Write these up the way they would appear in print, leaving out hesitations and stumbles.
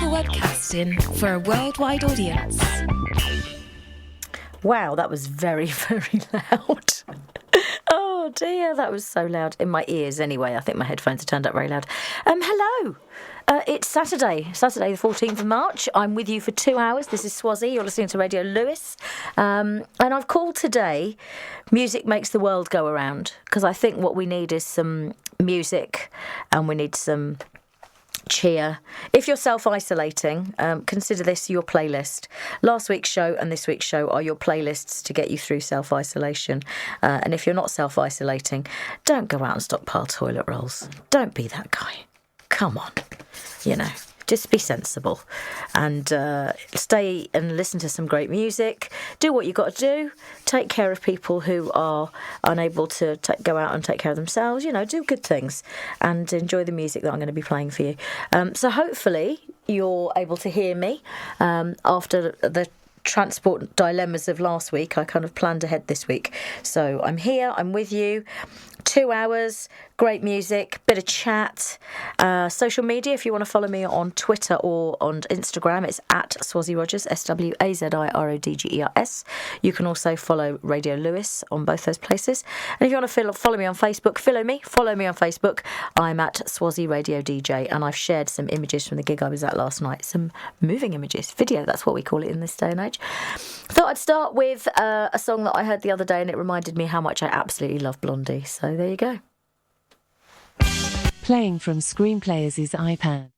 Webcasting for a worldwide audience. Wow, that was very, very loud. Oh dear, that was so loud. In my ears anyway. I think my headphones are turned up very loud. Hello. It's Saturday the 14th of March. I'm with you for 2 hours. This is Swazi. You're listening to Radio Lewes. And I've called today Music Makes the World Go Around, because I think what we need is some music and we need some cheer. If you're self-isolating, consider this your playlist. Last week's show and this week's show are your playlists to get you through self-isolation. And if you're not self-isolating, don't go out and stockpile toilet rolls. Don't be that guy. Come on. Just be sensible and stay and listen to some great music. Do what you've got to do. Take care of people who are unable to go out and take care of themselves. Do good things and enjoy the music that I'm going to be playing for you. So hopefully you're able to hear me after the transport dilemmas of last week. I kind of planned ahead this week. So I'm here, I'm with you. 2 hours, great music, bit of chat. Social media, if you want to follow me on Twitter or on Instagram, it's at Swazi Rogers, SWAZIRODGERS. You can also follow Radio Lewes on both those places. And if you want to follow me on Facebook, follow me on Facebook. I'm at Swazi Radio DJ, and I've shared some images from the gig I was at last night. Some moving images, video, that's what we call it in this day and age. Thought I'd start with a song that I heard the other day, and it reminded me how much I absolutely love Blondie. So there you go. Playing from Screenplayers' iPad.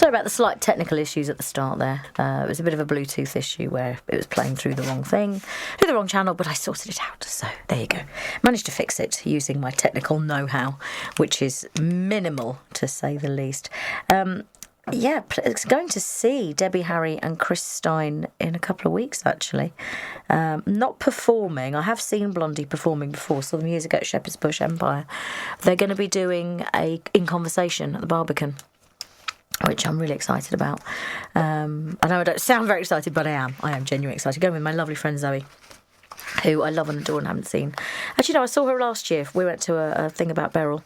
Sorry about the slight technical issues at the start there. It was a bit of a Bluetooth issue where it was playing through the wrong thing, through the wrong channel, but I sorted it out. So there you go. Managed to fix it using my technical know-how, which is minimal, to say the least. It's going to see Debbie Harry and Chris Stein in a couple of weeks, actually. Not performing. I have seen Blondie performing before, saw them years ago at Shepherd's Bush Empire. They're going to be doing a In Conversation at the Barbican, which I'm really excited about. I know I don't sound very excited, but I am. I am genuinely excited. Going with my lovely friend Zoe, who I love and adore and haven't seen. Actually, no, I saw her last year. We went to a thing about Beryl,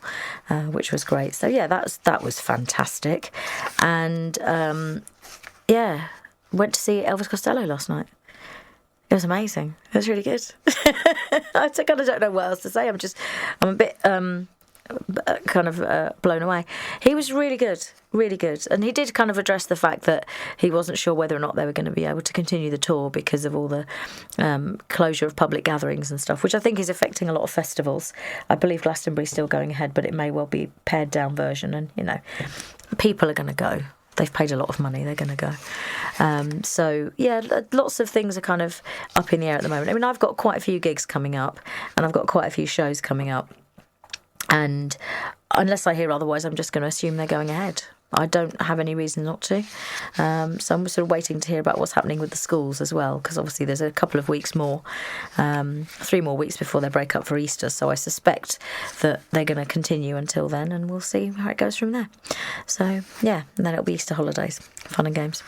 which was great. So, yeah, that was fantastic. And, went to see Elvis Costello last night. It was amazing. It was really good. I kind of don't know what else to say. I'm a bit... blown away. He was really good, and he did kind of address the fact that he wasn't sure whether or not they were going to be able to continue the tour because of all the closure of public gatherings and stuff, which I think is affecting a lot of festivals. I believe Glastonbury's still going ahead, but it may well be pared down version, and people are going to go. They've paid a lot of money, they're going to go. Lots of things are kind of up in the air at the moment. I mean, I've got quite a few gigs coming up, and I've got quite a few shows coming up. And unless I hear otherwise, I'm just going to assume they're going ahead. I don't have any reason not to. So I'm sort of waiting to hear about what's happening with the schools as well, because obviously there's a couple of weeks more, 3 more weeks before they break up for Easter. So I suspect that they're going to continue until then, and we'll see how it goes from there. So, yeah, and then it'll be Easter holidays, fun and games.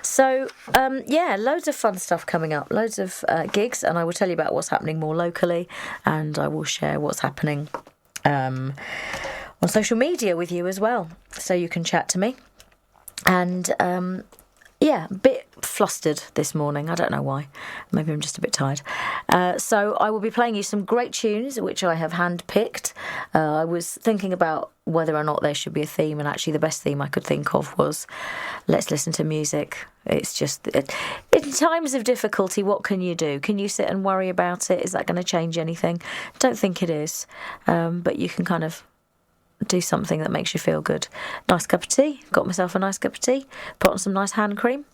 So, loads of fun stuff coming up, loads of gigs, and I will tell you about what's happening more locally, and I will share what's happening on social media with you as well, so you can chat to me. And a bit flustered this morning. I don't know why. Maybe I'm just a bit tired. So I will be playing you some great tunes which I have handpicked. I was thinking about whether or not there should be a theme, and actually the best theme I could think of was let's listen to music. It's just, in times of difficulty, what can you do? Can you sit and worry about it? Is that going to change anything? Don't think it is. But you can kind of do something that makes you feel good. Nice cup of tea. Got myself a nice cup of tea. Put on some nice hand cream.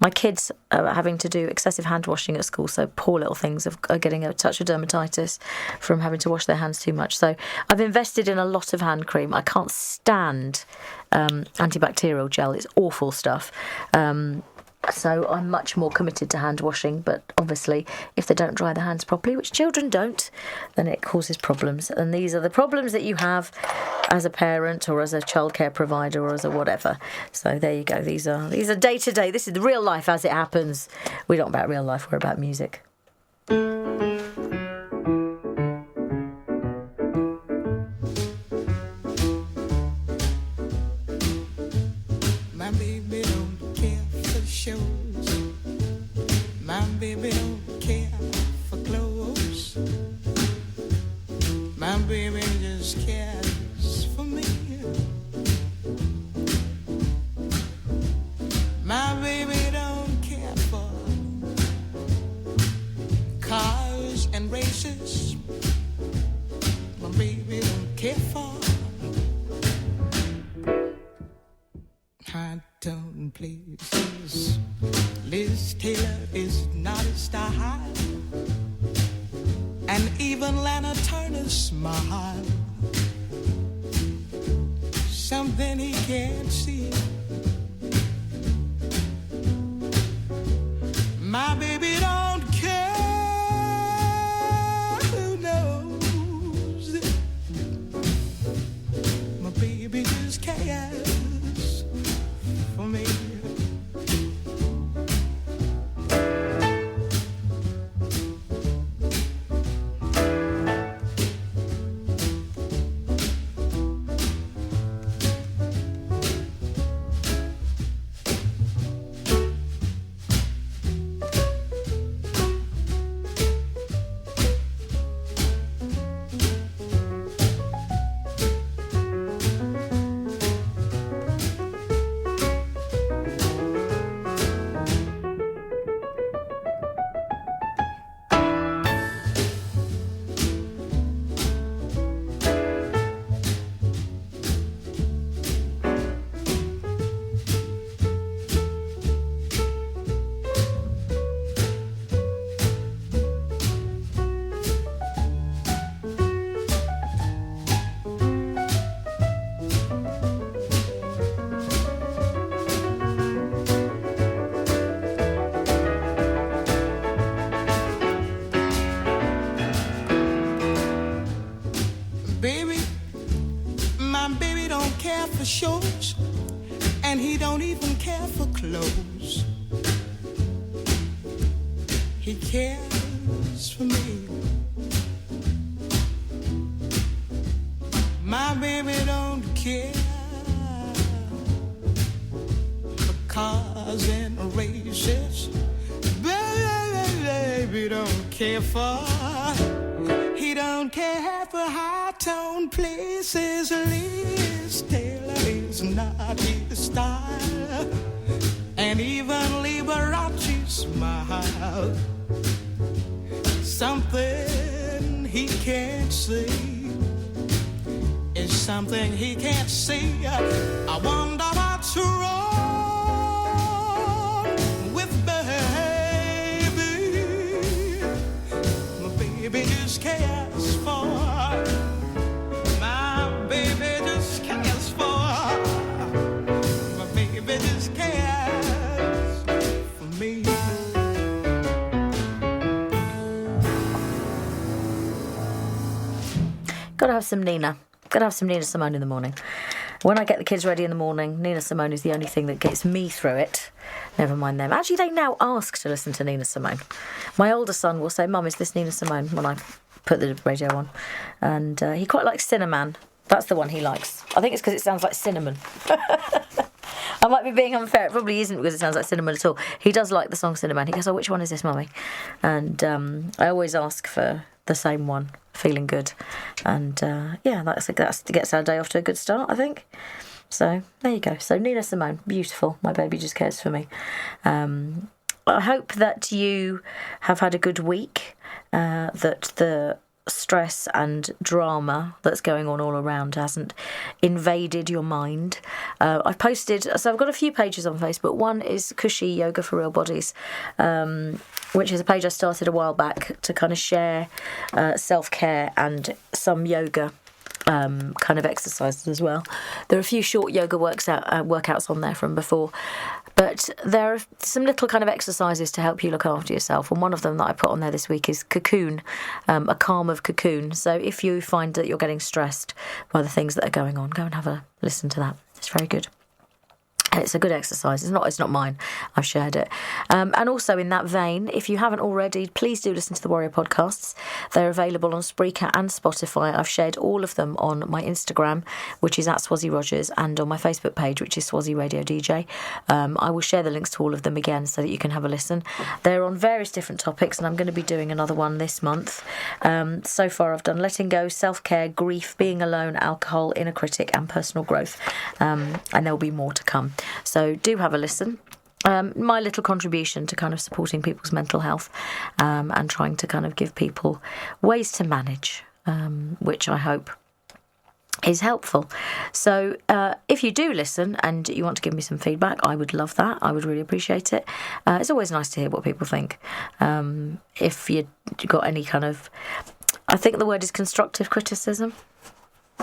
My kids are having to do excessive hand washing at school, so poor little things are getting a touch of dermatitis from having to wash their hands too much. So I've invested in a lot of hand cream. I can't stand antibacterial gel. It's awful stuff. So I'm much more committed to hand washing, but obviously if they don't dry their hands properly, which children don't, then it causes problems. And these are the problems that you have as a parent or as a childcare provider or as a whatever. So there you go. These are day to day. This is the real life as it happens. We're not about real life, we're about music. My baby don't care for shows. My baby don't care for clothes. My baby just cares for me. My baby don't care for cars and races. My baby don't care for high-tone places. Liz Taylor is not a style, and even Lana Turner's smile, something he can't see. My baby don't care who knows. My baby just cares for me. shows, and he don't even care for clothes. He cares for me. My baby don't care for cars and races. Baby don't care for. He don't care for high-tone places. Liz Taylor is not his style, and even Liberace smile. Something he can't see is something he can't see. I wonder what's wrong with baby. My baby just cares for. My baby just cares for. My baby just cares for me. Gotta have some Nina. Gotta have some Nina Simone in the morning. When I get the kids ready in the morning, Nina Simone is the only thing that gets me through it. Never mind them. Actually, they now ask to listen to Nina Simone. My older son will say, "Mum, is this Nina Simone?" when I put the radio on. And he quite likes Cinnamon. That's the one he likes. I think it's because it sounds like cinnamon. I might be being unfair. It probably isn't because it sounds like cinnamon at all. He does like the song Cinnamon. He goes, "Oh, which one is this, Mummy?" And I always ask for the same one, Feeling Good. And yeah, that gets our day off to a good start, I think. So there you go. So Nina Simone, beautiful. My baby just cares for me. I hope that you have had a good week, that the stress and drama that's going on all around hasn't invaded your mind. I've posted, so I've got a few pages on Facebook. One is Cushy Yoga for Real Bodies, which is a page I started a while back to kind of share self-care and some yoga kind of exercises as well. There are a few short yoga workouts on there from before, but there are some little kind of exercises to help you look after yourself, and one of them that I put on there this week is Cocoon, a calm of Cocoon. So if you find that you're getting stressed by the things that are going on, go and have a listen to that. It's very good. It's a good exercise. It's not mine. I've shared it. And also in that vein, if you haven't already, please do listen to the Warrior podcasts. They're available on Spreaker and Spotify. I've shared all of them on my Instagram, which is @SwaziRogers, and on my Facebook page, which is Swazi Radio DJ. I will share the links to all of them again so that you can have a listen. They're on various different topics, and I'm going to be doing another one this month. So far I've done letting go, self-care, grief, being alone, alcohol, inner critic, and personal growth. And there'll be more to come. So do have a listen. My little contribution to kind of supporting people's mental health and trying to kind of give people ways to manage, which I hope is helpful. So if you do listen and you want to give me some feedback, I would love that. I would really appreciate it. It's always nice to hear what people think. If you got any kind of, I think the word is constructive criticism.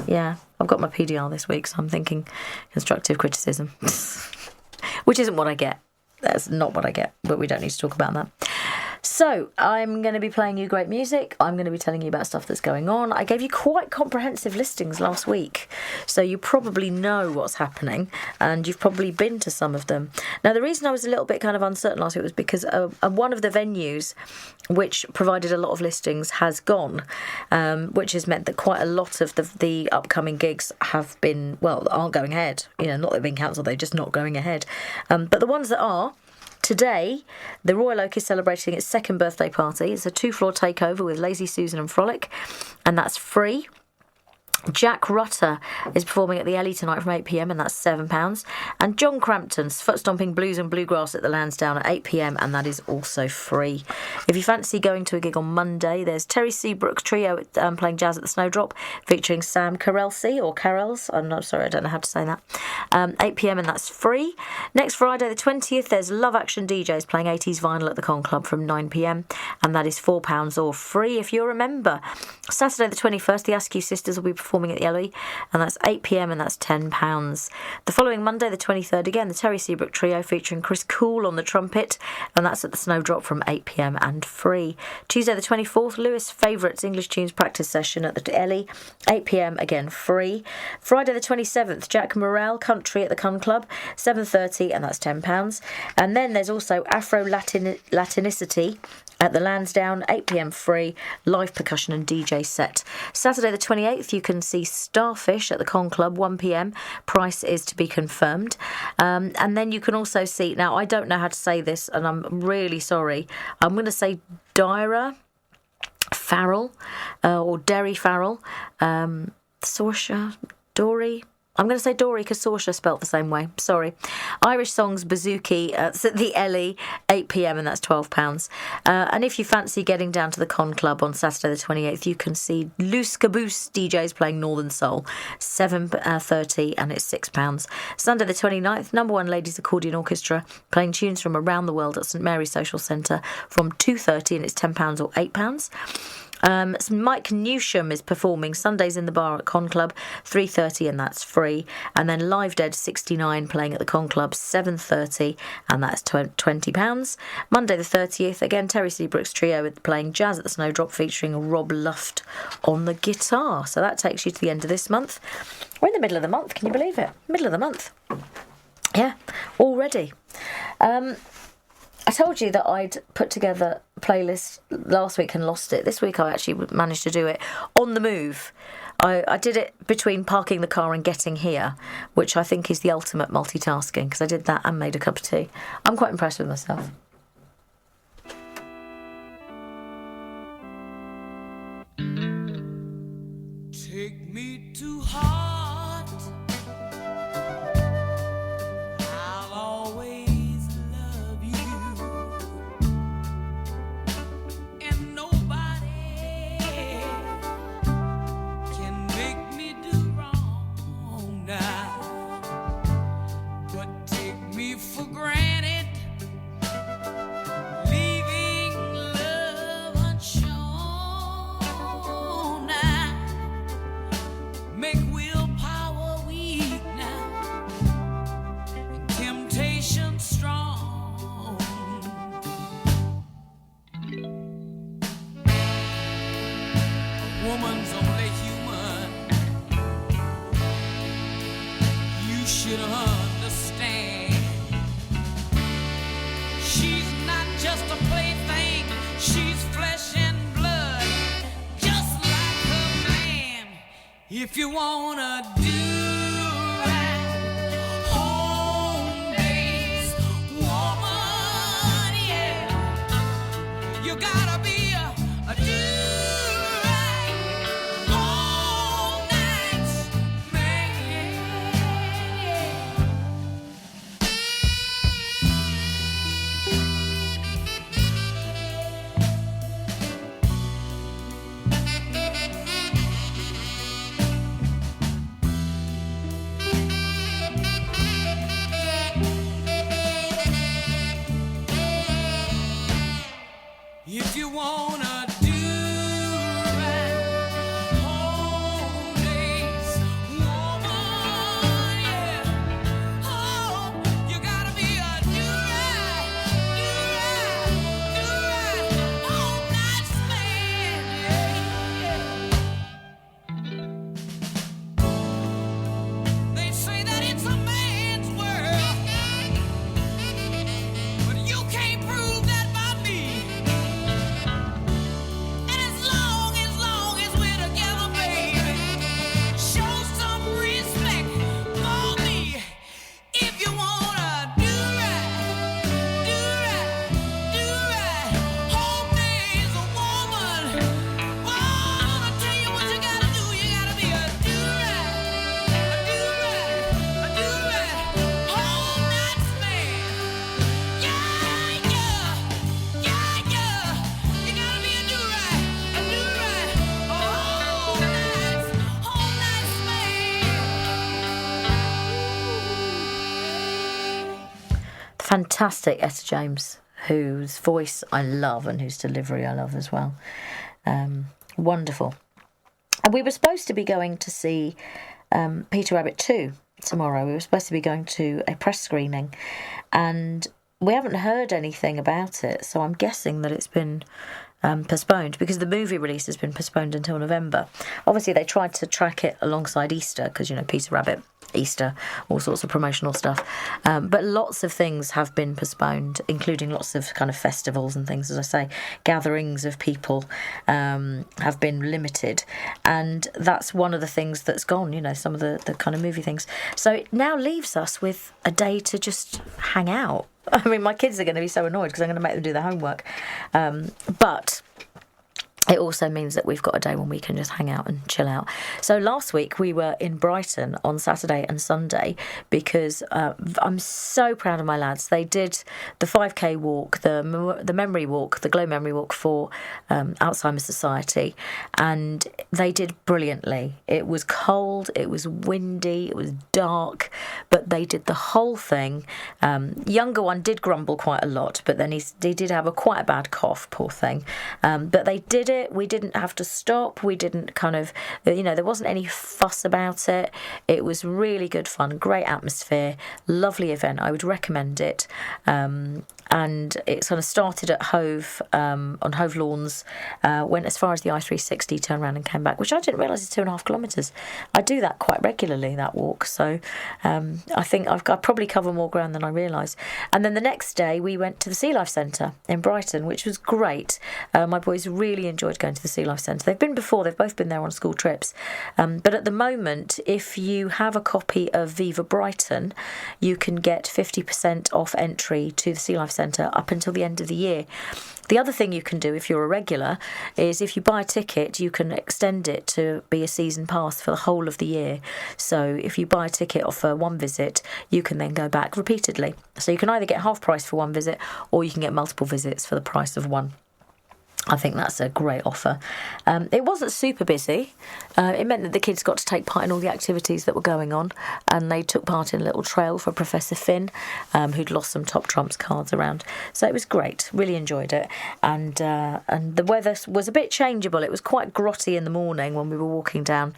Yeah, I've got my PDR this week, so I'm thinking constructive criticism, which isn't what I get. That's not what I get, but we don't need to talk about that. So I'm going to be playing you great music. I'm going to be telling you about stuff that's going on. I gave you quite comprehensive listings last week, so you probably know what's happening, and you've probably been to some of them. Now, the reason I was a little bit kind of uncertain last week was because one of the venues which provided a lot of listings has gone, which has meant that quite a lot of the upcoming gigs have been, well, aren't going ahead. You know, not that they've been cancelled, they're just not going ahead. But the ones that are, today, the Royal Oak is celebrating its second birthday party. It's a 2-floor takeover with Lazy Susan and Frolic, and that's free. Jack Rutter is performing at the Ellie tonight from 8 p.m, and that's £7. And John Crampton's Foot Stomping Blues and Bluegrass at the Lansdowne at 8 p.m, and that is also free. If you fancy going to a gig on Monday, there's Terry Seabrook Trio playing jazz at the Snowdrop, featuring Sam Carelsey, or Carols, I'm not sorry, I don't know how to say that, 8 p.m, and that's free. Next Friday the 20th, there's Love Action DJs playing 80s vinyl at the Con Club from 9 p.m, and that is £4 or free if you're a member. Saturday the 21st, the Askew Sisters will be performing performing at the Ellie, and that's 8 p.m. and that's £10. The following Monday, the 23rd, again, the Terry Seabrook Trio featuring Chris Cool on the trumpet, and that's at the Snowdrop from 8 p.m. and free. Tuesday, the 24th, Lewes Favourites English Tunes practice session at the Ellie, 8 p.m. again free. Friday, the 27th, Jack Morrell Country at the Cun Club, 7:30, and that's £10. And then there's also Afro Latinicity at the Lansdowne, 8 p.m. free, live percussion and DJ set. Saturday the 28th, you can see Starfish at the Con Club, 1 p.m. Price is to be confirmed. And then you can also see, now I don't know how to say this and I'm really sorry, I'm going to say Dyra Farrell or Derry Farrell, Sorsha, Dory. I'm going to say Dory because Sorsha spelt the same way. Sorry. Irish Songs Bouzouki at the Ellie, 8 p.m. and that's £12. And if you fancy getting down to the Con Club on Saturday the 28th, you can see Loose Caboose DJs playing Northern Soul, 7:30 and it's £6. Sunday the 29th, Number One Ladies Accordion Orchestra playing tunes from around the world at St Mary's Social Centre from 2:30 and it's £10 or £8. Mike Newsham is performing Sundays in the Bar at Con Club, 3:30 and that's free. And then Live Dead 69 playing at the Con Club, 7:30 and that's £20. Monday the 30th, again Terry Seabrook's Trio playing Jazz at the Snowdrop featuring Rob Luft on the guitar. So that takes you to the end of this month. We're in the middle of the month, can you believe it? Middle of the month. Yeah, already. I told you that I'd put together a playlist last week and lost it. This week I actually managed to do it on the move. I did it between parking the car and getting here, which I think is the ultimate multitasking, because I did that and made a cup of tea. I'm quite impressed with myself. Take me to heart. I'll always love you, and nobody can make me do wrong now. But take me for granted, leaving love unshown now. Make willpower weak now, and temptation strong. A woman's only human. You should understand. She's not just a plaything. She's flesh and blood, just like her man. If you wanna do right, home base woman, yeah, you gotta be a do right, all night man. If you wanna do right, home base woman, yeah. Oh, you gotta be a do right, all night man, yeah. They say that it's a man's world, but you can't prove that by me. Fantastic Etta James, whose voice I love and whose delivery I love as well. Wonderful. And we were supposed to be going to see Peter Rabbit 2 tomorrow. We were supposed to be going to a press screening, and we haven't heard anything about it, so I'm guessing that it's been postponed, because the movie release has been postponed until November. Obviously, they tried to track it alongside Easter, because, you know, Peter Rabbit, Easter, all sorts of promotional stuff. But lots of things have been postponed, including lots of kind of festivals and things. As I say, gatherings of people have been limited. And that's one of the things that's gone, you know, some of the kind of movie things. So it now leaves us with a day to just hang out. I mean, my kids are going to be so annoyed because I'm going to make them do their homework. But it also means that we've got a day when we can just hang out and chill out. So last week we were in Brighton on Saturday and Sunday because I'm so proud of my lads. They did the 5K walk, the memory walk, the Glow Memory Walk for Alzheimer's Society, and they did brilliantly. It was cold, it was windy, it was dark, but they did the whole thing. Younger one did grumble quite a lot, but then he did have quite a bad cough, poor thing. But they did it. We didn't have to stop. We didn't kind of, you know, there wasn't any fuss about it. It was really good fun, great atmosphere, lovely event. I would recommend it. And it sort of started at Hove, on Hove Lawns, went as far as the I360, turned around and came back, which I didn't realise is 2.5 kilometres. I do that quite regularly, that walk, so I think I probably cover more ground than I realise. And then the next day we went to the Sea Life Centre in Brighton, which was great. My boys really enjoyed going to the Sea Life Centre. They've been before, they've both been there on school trips. But at the moment, if you have a copy of Viva Brighton, you can get 50% off entry to the Sea Life Centre up until the end of the year. The other thing you can do if you're a regular is if you buy a ticket, you can extend it to be a season pass for the whole of the year. So if you buy a ticket for one visit, you can then go back repeatedly. So you can either get half price for one visit or you can get multiple visits for the price of one. I think that's a great offer. It wasn't super busy. It meant that the kids got to take part in all the activities that were going on, and they took part in a little trail for Professor Finn, who'd lost some Top Trumps cards around. So it was great. Really enjoyed it. And the weather was a bit changeable. It was quite grotty in the morning when we were walking down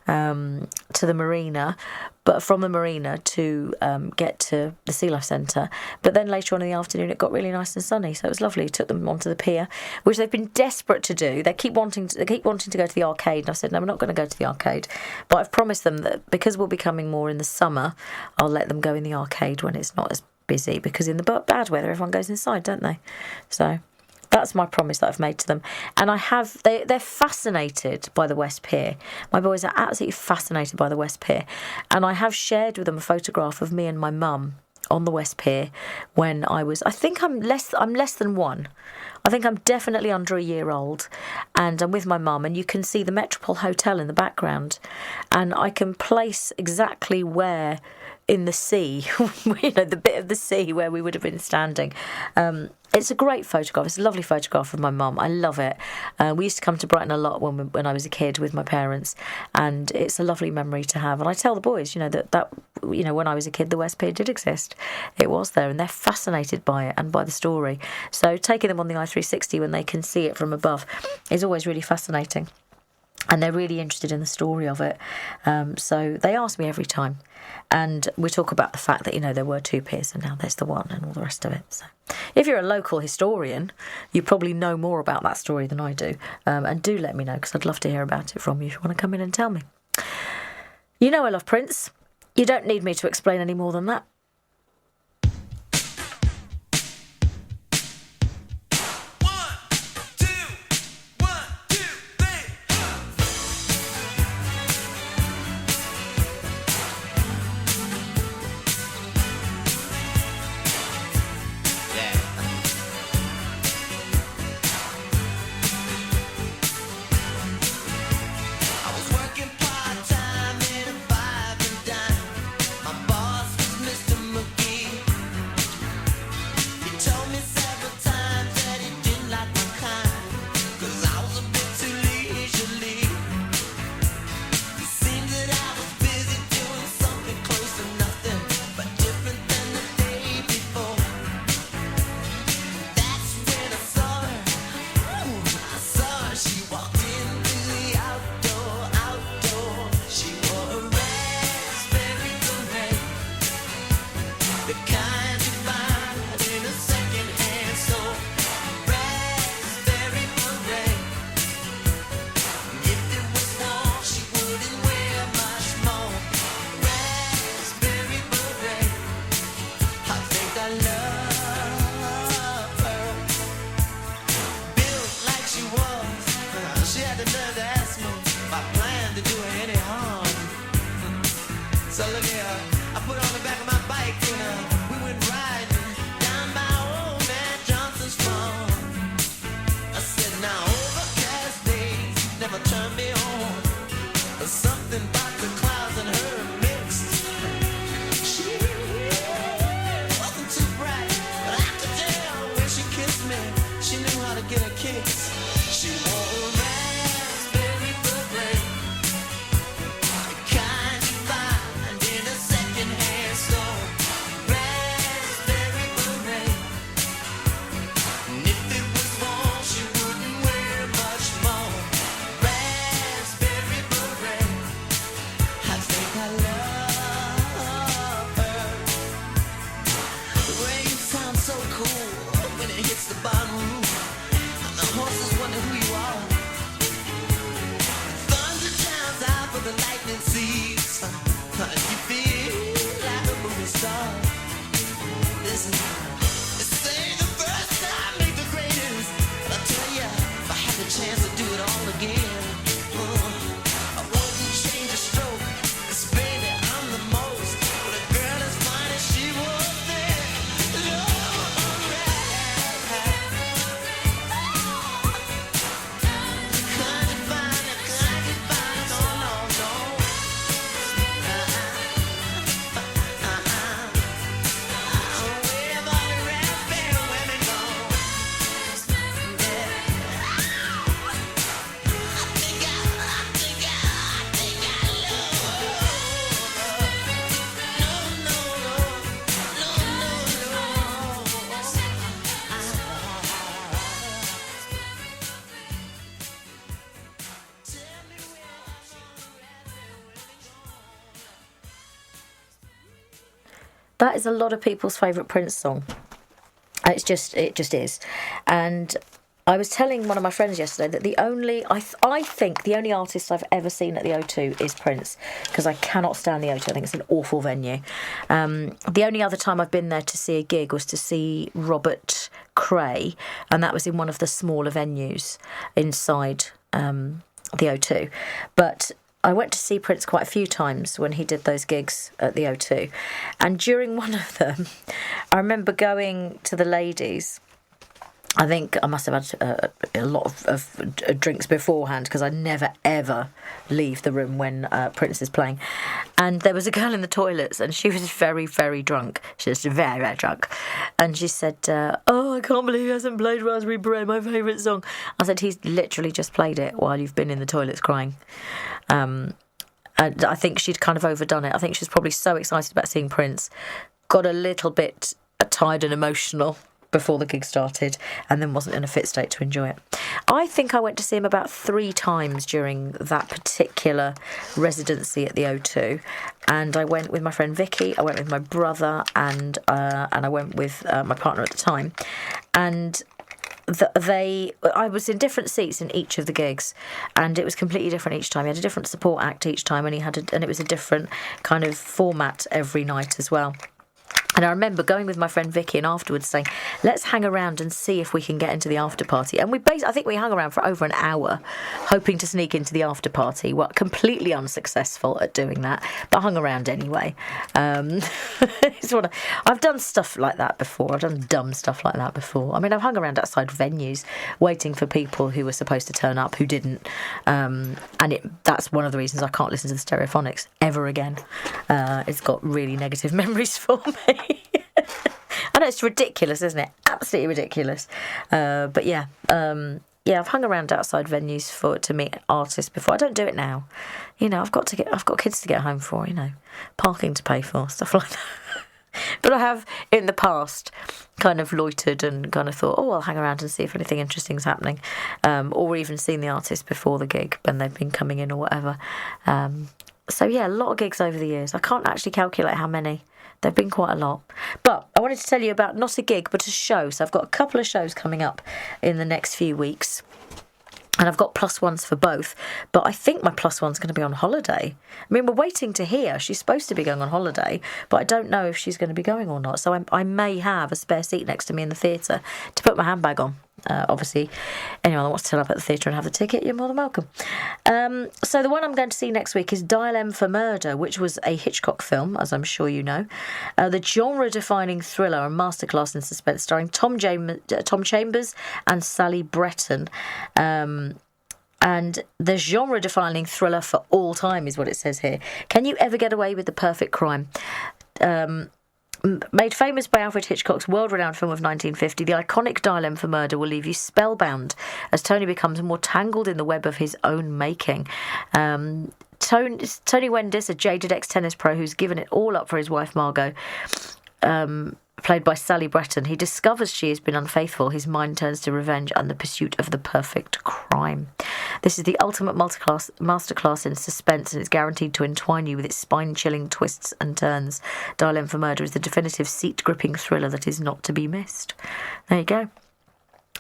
to the marina, but from the marina to get to the Sea Life Centre. But then later on in the afternoon, it got really nice and sunny, so it was lovely. Took them onto the pier, which they've been desperate to do. They keep wanting to go to the arcade, and I said, no, we're not going to go to the arcade. But I've promised them that because we'll be coming more in the summer, I'll let them go in the arcade when it's not as busy, because in the bad weather, everyone goes inside, don't they? So that's my promise that I've made to them. And they're fascinated by the West Pier. My boys are absolutely fascinated by the West Pier. And I have shared with them a photograph of me and my mum on the West Pier when I think I'm less than one. I think I'm definitely under a year old, and I'm with my mum, and you can see the Metropole Hotel in the background, and I can place exactly where in the sea, you know, the bit of the sea where we would have been standing. It's a great photograph. It's a lovely photograph of my mum. I love it. We used to come to Brighton a lot when I was a kid with my parents, and it's a lovely memory to have. And I tell the boys, you know, that you know, when I was a kid, the West Pier did exist. It was there, and they're fascinated by it and by the story. So taking them on the I360 when they can see it from above is always really fascinating. And they're really interested in the story of it. So they ask me every time. And we talk about the fact that, you know, there were two piers and now there's the one and all the rest of it. So if you're a local historian, you probably know more about that story than I do. And do let me know, because I'd love to hear about it from you if you want to come in and tell me. You know I love Prince. You don't need me to explain any more than that. I was working part-time in a 5 and dime. My boss was Mr. So look here, I put on the back of my bike and we went riding down by old man Johnson's farm. I said, now overcast days never turn me on. There's something about the clouds and her mixed. She wasn't too bright, but I could tell when she kissed me, she knew how to get her kicks. She wore a raspberry beret, the kind you find in a second-hand store. Raspberry beret, and if it was warm, she wouldn't wear much more. Raspberry beret, I think I love her. The rain sounds so cool when it hits the bottom roof. And the horses wonder who you are. Thunder drowns out for the lightning seeds. You feel like a movie star. Listen, this ain't the first time, ain't the greatest. But I tell ya, if I had the chance to do it all again, I wouldn't change a stroke. 'Cause baby, I'm the most. But a girl as fine as she was there. That is a lot of people's favourite Prince song. It just is. And I was telling one of my friends yesterday that I think the only artist I've ever seen at the O2 is Prince, because I cannot stand the O2. I think it's an awful venue. The only other time I've been there to see a gig was to see Robert Cray, and that was in one of the smaller venues inside the O2. But I went to see Prince quite a few times when he did those gigs at the O2. And during one of them, I remember going to the ladies. I think I must have had a lot of drinks beforehand, because I never, ever leave the room when Prince is playing. And there was a girl in the toilets, and she was very, very drunk. She was very, very drunk. And she said, oh, I can't believe he hasn't played Raspberry Beret, my favourite song. I said, he's literally just played it while you've been in the toilets crying. And I think she'd kind of overdone it. I think she was probably so excited about seeing Prince, got a little bit tired and emotional before the gig started, and then wasn't in a fit state to enjoy it. I think I went to see him about 3 times during that particular residency at the O2, and I went with my friend Vicky, I went with my brother, and I went with my partner at the time, and I was in different seats in each of the gigs, and it was completely different each time. He had a different support act each time, and it was a different kind of format every night as well. And I remember going with my friend Vicky and afterwards saying, let's hang around and see if we can get into the after party. And I think we hung around for over an hour, hoping to sneak into the after party. Well, completely unsuccessful at doing that, but hung around anyway. I've done stuff like that before. I've done dumb stuff like that before. I mean, I've hung around outside venues waiting for people who were supposed to turn up who didn't. That's one of the reasons I can't listen to the Stereophonics ever again. It's got really negative memories for me. I know it's ridiculous, isn't it? Absolutely ridiculous. But yeah, I've hung around outside venues to meet artists before. I don't do it now. You know, I've got kids to get home for. You know, parking to pay for, stuff like that. But I have in the past kind of loitered and kind of thought, oh, I'll hang around and see if anything interesting is happening, or even seen the artist before the gig when they've been coming in or whatever. So yeah, a lot of gigs over the years. I can't actually calculate how many. There've been quite a lot. But I wanted to tell you about not a gig, but a show. So I've got a couple of shows coming up in the next few weeks. And I've got +1s for both. But I think my +1's going to be on holiday. I mean, we're waiting to hear. She's supposed to be going on holiday, but I don't know if she's going to be going or not. So I may have a spare seat next to me in the theatre to put my handbag on. obviously, anyone that wants to turn up at the theatre and have the ticket, you're more than welcome. So the one I'm going to see next week is Dial M for Murder, which was a Hitchcock film, as I'm sure you know. The genre-defining thriller and masterclass in suspense starring Tom Chambers and Sally Bretton. And the genre-defining thriller for all time is what it says here. Can you ever get away with the perfect crime? Made famous by Alfred Hitchcock's world-renowned film of 1950, the iconic Dial M for Murder will leave you spellbound as Tony becomes more tangled in the web of his own making. Tony Wendis, a jaded ex-tennis pro who's given it all up for his wife Margot, played by Sally Bretton. He discovers she has been unfaithful. His mind turns to revenge and the pursuit of the perfect crime. This is the ultimate masterclass in suspense, and it's guaranteed to entwine you with its spine-chilling twists and turns. Dial M for Murder is the definitive seat-gripping thriller that is not to be missed. There you go.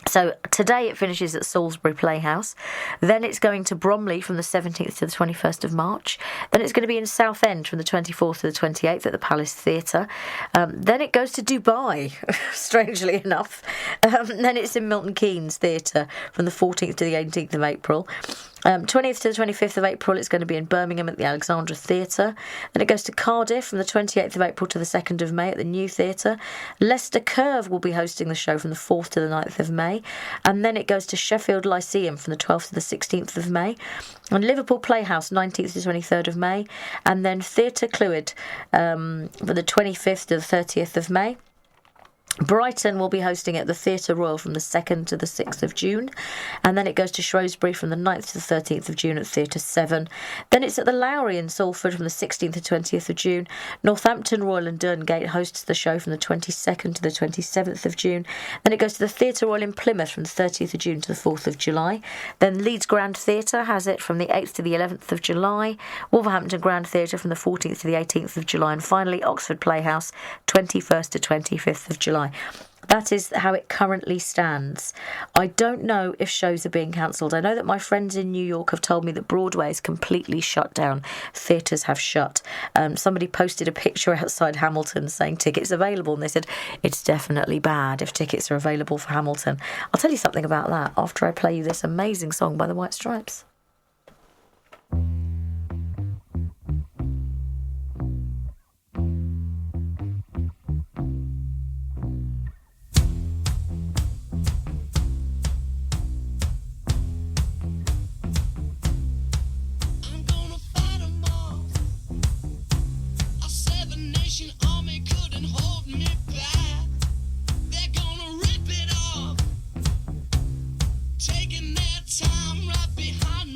So today it finishes at Salisbury Playhouse. Then it's going to Bromley from the 17th to the 21st of March. Then it's going to be in Southend from the 24th to the 28th at the Palace Theatre. Then it goes to Dubai, strangely enough. Then it's in Milton Keynes Theatre from the 14th to the 18th of April. 20th to the 25th of April, it's going to be in Birmingham at the Alexandra Theatre. Then it goes to Cardiff from the 28th of April to the 2nd of May at the New Theatre. Leicester Curve will be hosting the show from the 4th to the 9th of May. And then it goes to Sheffield Lyceum from the 12th to the 16th of May. And Liverpool Playhouse, 19th to 23rd of May. And then Theatre Clwyd from the 25th to the 30th of May. Brighton will be hosting at the Theatre Royal from the 2nd to the 6th of June. And then it goes to Shrewsbury from the 9th to the 13th of June at Theatre 7. Then it's at the Lowry in Salford from the 16th to 20th of June. Northampton Royal and Derngate hosts the show from the 22nd to the 27th of June. Then it goes to the Theatre Royal in Plymouth from the 30th of June to the 4th of July. Then Leeds Grand Theatre has it from the 8th to the 11th of July. Wolverhampton Grand Theatre from the 14th to the 18th of July. And finally, Oxford Playhouse, 21st to 25th of July. That is how it currently stands. I don't know if shows are being cancelled. I know that my friends in New York have told me that Broadway is completely shut down. Theatres have shut. Somebody posted a picture outside Hamilton saying tickets available, and they said it's definitely bad if tickets are available for Hamilton. I'll tell you something about that after I play you this amazing song by the White Stripes. Taking their time right behind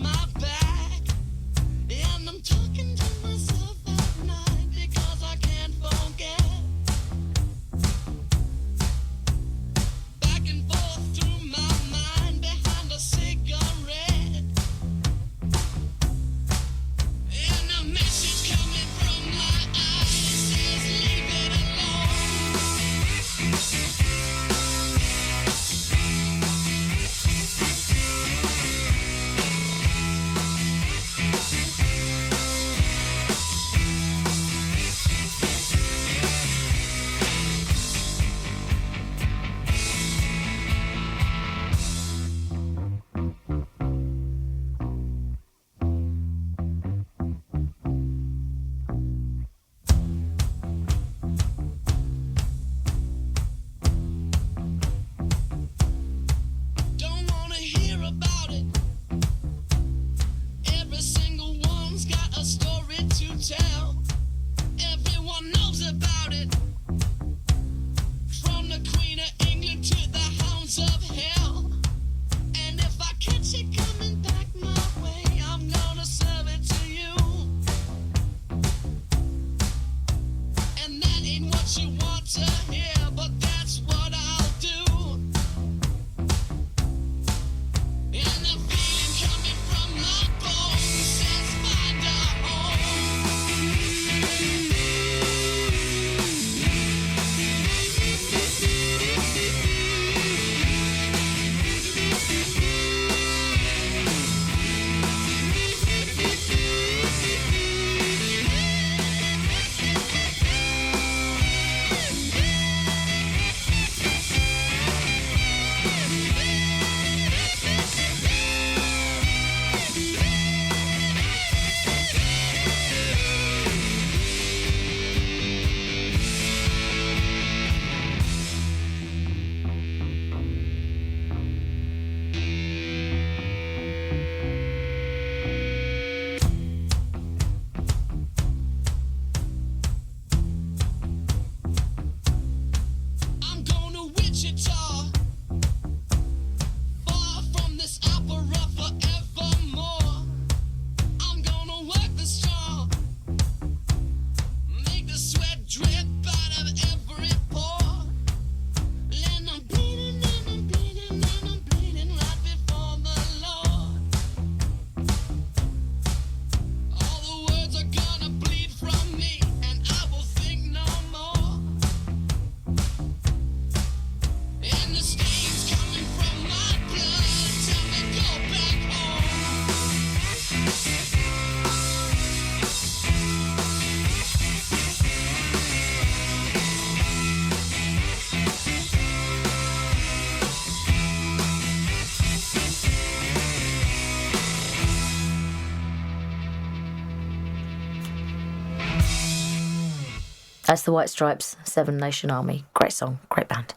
That's the White Stripes, Seven Nation Army. Great song, great band.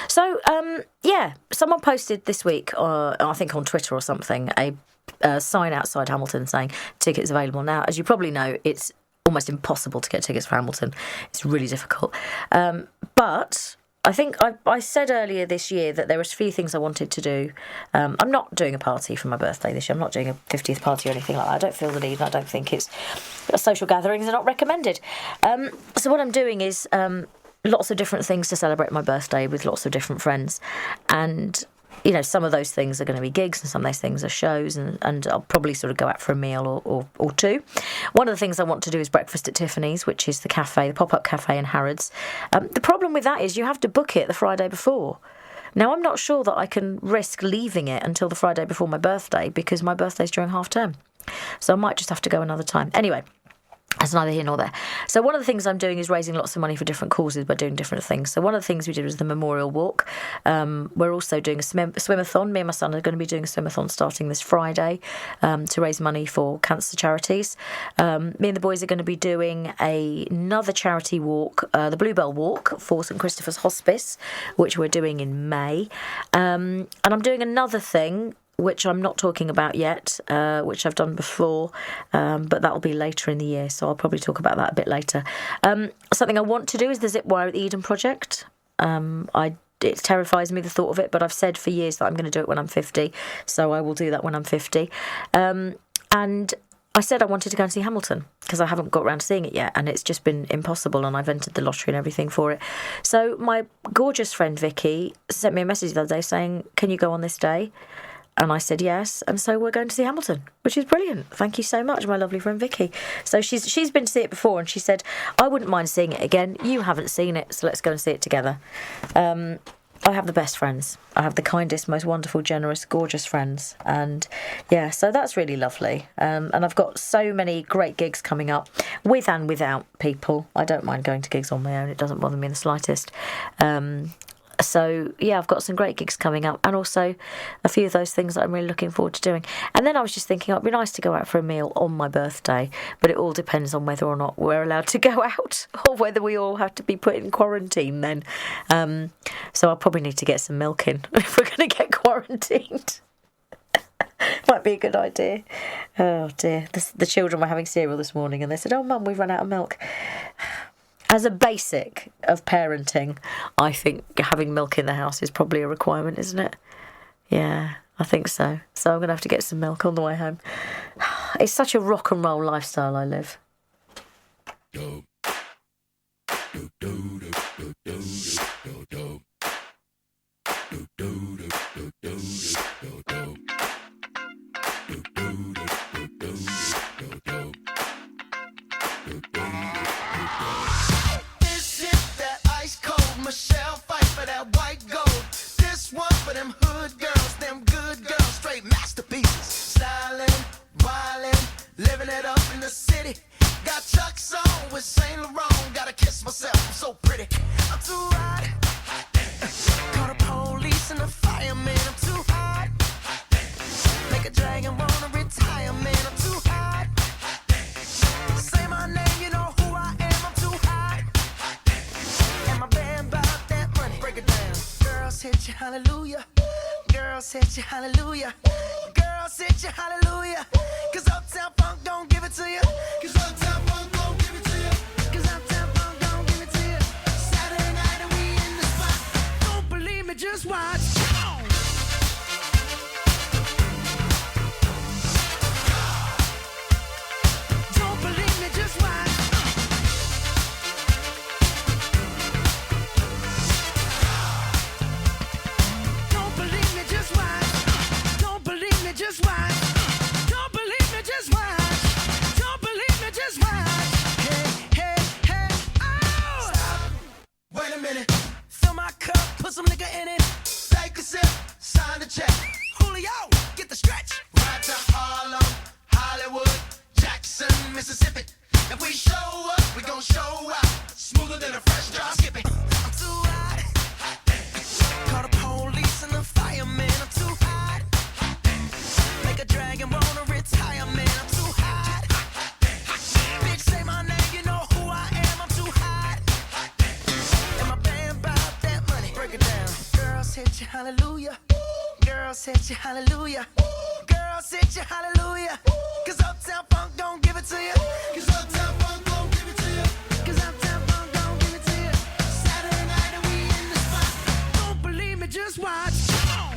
So, someone posted this week, I think on Twitter or something, a sign outside Hamilton saying tickets available now. As you probably know, it's almost impossible to get tickets for Hamilton. It's really difficult. But I think I said earlier this year that there was a few things I wanted to do. I'm not doing a party for my birthday this year. I'm not doing a 50th party or anything like that. I don't feel the need, and I don't think social gatherings are not recommended. So what I'm doing is lots of different things to celebrate my birthday with lots of different friends. And some of those things are going to be gigs and some of those things are shows, and I'll probably sort of go out for a meal or two. One of the things I want to do is breakfast at Tiffany's, which is the pop-up cafe in Harrods. The problem with that is you have to book it the Friday before. Now, I'm not sure that I can risk leaving it until the Friday before my birthday because my birthday's during half term. So I might just have to go another time. Anyway, that's neither here nor there. So one of the things I'm doing is raising lots of money for different causes by doing different things. So one of the things we did was the Memorial Walk. We're also doing a swimathon. Me and my son are going to be doing a swimathon starting this Friday to raise money for cancer charities. Me and the boys are going to be doing another charity walk, the Bluebell Walk for St Christopher's Hospice, which we're doing in May. And I'm doing another thing which I'm not talking about yet, which I've done before, but that'll be later in the year, so I'll probably talk about that a bit later. Something I want to do is the Zip Wire at the Eden Project. It terrifies me, the thought of it, but I've said for years that I'm going to do it when I'm 50, so I will do that when I'm 50. And I said I wanted to go and see Hamilton, because I haven't got around to seeing it yet, and it's just been impossible, and I've entered the lottery and everything for it. So my gorgeous friend Vicky sent me a message the other day saying, can you go on this day? And I said yes, and so we're going to see Hamilton, which is brilliant. Thank you so much, my lovely friend Vicky. So she's been to see it before, and she said, I wouldn't mind seeing it again. You haven't seen it, so let's go and see it together. I have the best friends. I have the kindest, most wonderful, generous, gorgeous friends. And yeah, so that's really lovely. And I've got so many great gigs coming up, with and without people. I don't mind going to gigs on my own. It doesn't bother me in the slightest. So, yeah, I've got some great gigs coming up, and also a few of those things that I'm really looking forward to doing. And then I was just thinking, it'd be nice to go out for a meal on my birthday, but it all depends on whether or not we're allowed to go out, or whether we all have to be put in quarantine then. So I'll probably need to get some milk in if we're going to get quarantined. Might be a good idea. Oh, dear. The children were having cereal this morning, and they said, oh, Mum, we've run out of milk. As a basic of parenting, I think having milk in the house is probably a requirement, isn't it? Yeah, I think so. So I'm going to have to get some milk on the way home. It's such a rock and roll lifestyle I live. Michelle fight for that white gold. This one for them hood girls, them good girls, straight masterpieces. Styling, wildin', living it up in the city. Got Chuck's on with Saint Laurent. Gotta kiss myself, I'm so pretty. I'm too hot. Call the police and the fireman. I'm too hot. Make a dragon wanna retire, man. I'm too hot. Say my name, you know who I am. I'm too hot. And my band bought that money. Break it down. Girls hit you, hallelujah. Girls hit you, hallelujah. Girls hit you, hallelujah. Cause Uptown Funk don't give it to you. Cause Uptown Funk don't give it to you. Cause Uptown Funk don't give it to you. Saturday night and we in the spot. Don't believe me, just watch. Don't believe me, just watch. Don't believe me, just watch. Don't believe me, just watch. Don't believe me, just watch. Don't believe me, just watch. Hey, hey, hey, oh! Stop. Wait a minute. Fill my cup, put some nigga in it. Take a sip, sign the check. Julio, get the stretch. Right to Harlem, Hollywood, Jackson, Mississippi. If we show up, we gon' show out. Smoother than a fresh drop. Skip it. I'm too hot. Call the police and the fireman. I'm too hot. Make a dragon wanna retire, man. I'm too hot. Bitch, say my name, you know who I am. I'm too hot. set you hallelujah. Girl, set you hallelujah. Cause Uptown Funk don't give it to you. Cause Uptown Funk don't give it to you. Cause Uptown Funk don't give it to you. Saturday night and we in the spot. Don't believe me, just watch. Come on.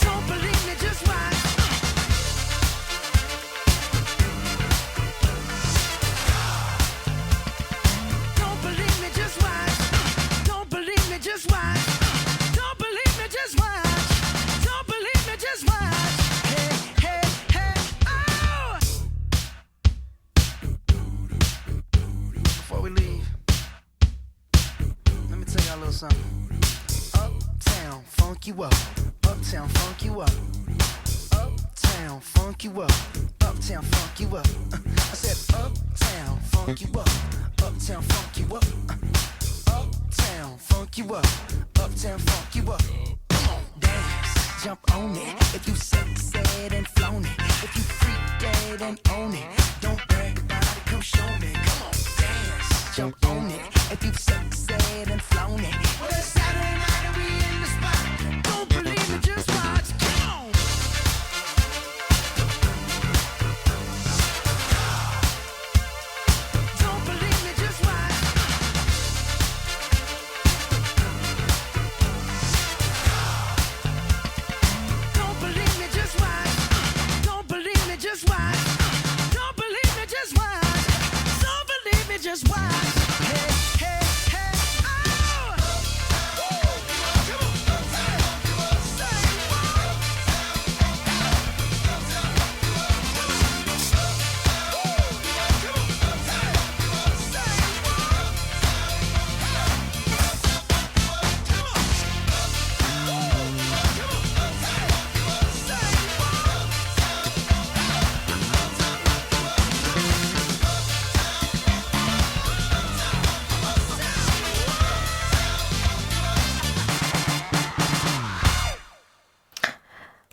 Don't believe me, just watch. Don't believe me, just watch. Don't believe me, just watch. Don't believe me, just watch. Don't believe me, just watch. Hey, hey, hey, oh! Before we leave, let me tell y'all a little something. Uptown, funk you up. Uptown, funk you up. Uptown, funk you up. Uptown, funk you up. I said uptown, funk you up. Uptown, funk you up. Uptown, funk you up. Uptown, funk you up. Come on, dance, jump on it. If you sexed and flown it. If you freak dead and own it. Don't brag about it, come show me. Come on, dance, jump on it. If you sexed and flown it. Well, it's Saturday night and we in the spot. Don't believe me, just watch. Come on. Don't believe me, just watch. Don't believe me, just watch. Don't believe me, just watch. Don't believe me, just watch. Don't believe me, just watch. Hey, hey, hey, oh! Come on, say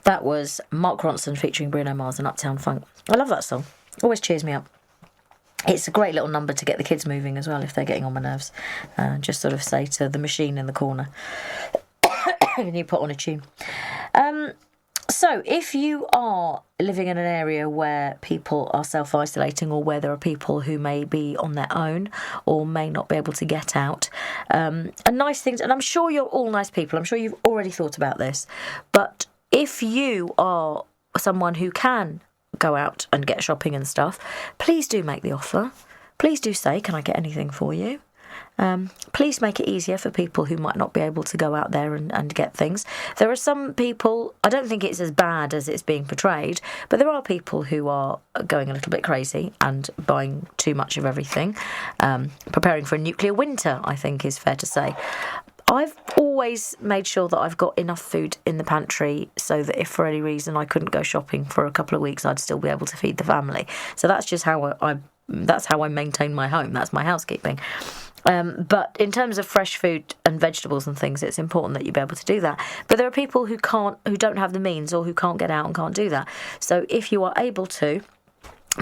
That was Mark Ronson featuring Bruno Mars and Uptown Funk. I love that song. Always cheers me up. It's a great little number to get the kids moving as well if they're getting on my nerves. Just sort of say to the machine in the corner, and you put on a tune. So if you are living in an area where people are self-isolating or where there are people who may be on their own or may not be able to get out, a nice thing, and I'm sure you're all nice people, I'm sure you've already thought about this, but if you are someone who can go out and get shopping and stuff, please do make the offer. Please do say, can I get anything for you? Please make it easier for people who might not be able to go out there and get things. There are some people, I don't think it's as bad as it's being portrayed, but there are people who are going a little bit crazy and buying too much of everything. Preparing for a nuclear winter, I think is fair to say. I've always made sure that I've got enough food in the pantry so that if for any reason I couldn't go shopping for a couple of weeks, I'd still be able to feed the family. So that's just how that's how I maintain my home. That's my housekeeping. But in terms of fresh food and vegetables and things, it's important that you be able to do that. But there are people who don't have the means or who can't get out and can't do that. So if you are able to,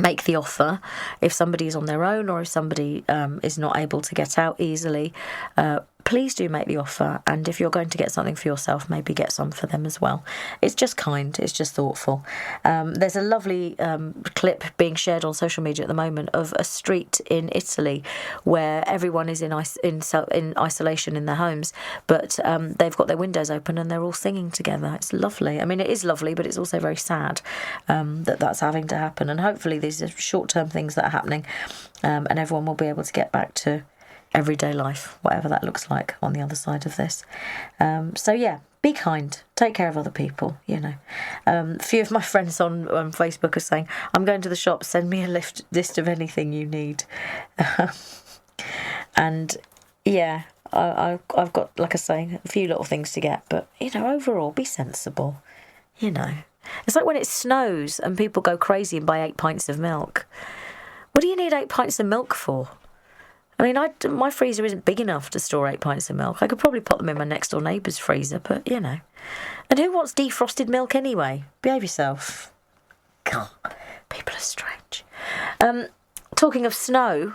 make the offer. If somebody is on their own or if somebody is not able to get out easily, please do make the offer. And if you're going to get something for yourself, maybe get some for them as well. It's just kind. It's just thoughtful. There's a lovely clip being shared on social media at the moment of a street in Italy where everyone is in isolation in their homes, but they've got their windows open and they're all singing together. It's lovely. I mean, it is lovely, but it's also very sad that that's having to happen. And hopefully these are short-term things that are happening, and everyone will be able to get back to everyday life, whatever that looks like on the other side of this. So yeah, be kind, take care of other people, you know. A few of my friends on Facebook are saying, I'm going to the shop, send me a list of anything you need. And yeah, I've got, like I say, a few little things to get, but you know, overall, be sensible, you know. It's like when it snows and people go crazy and buy 8 pints of milk. What do you need 8 pints of milk for? I mean, my freezer isn't big enough to store 8 pints of milk. I could probably put them in my next door neighbour's freezer, but, you know. And who wants defrosted milk anyway? Behave yourself. God, people are strange. Talking of snow,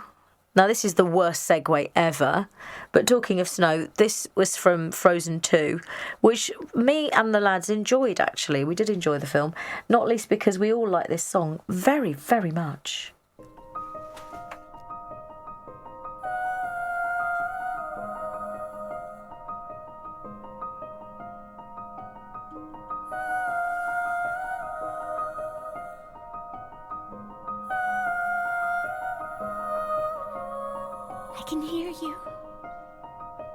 Now, this is the worst segue ever, but talking of snow, this was from Frozen 2, which me and the lads enjoyed, actually. We did enjoy the film, not least because we all like this song very, very much. I can hear you,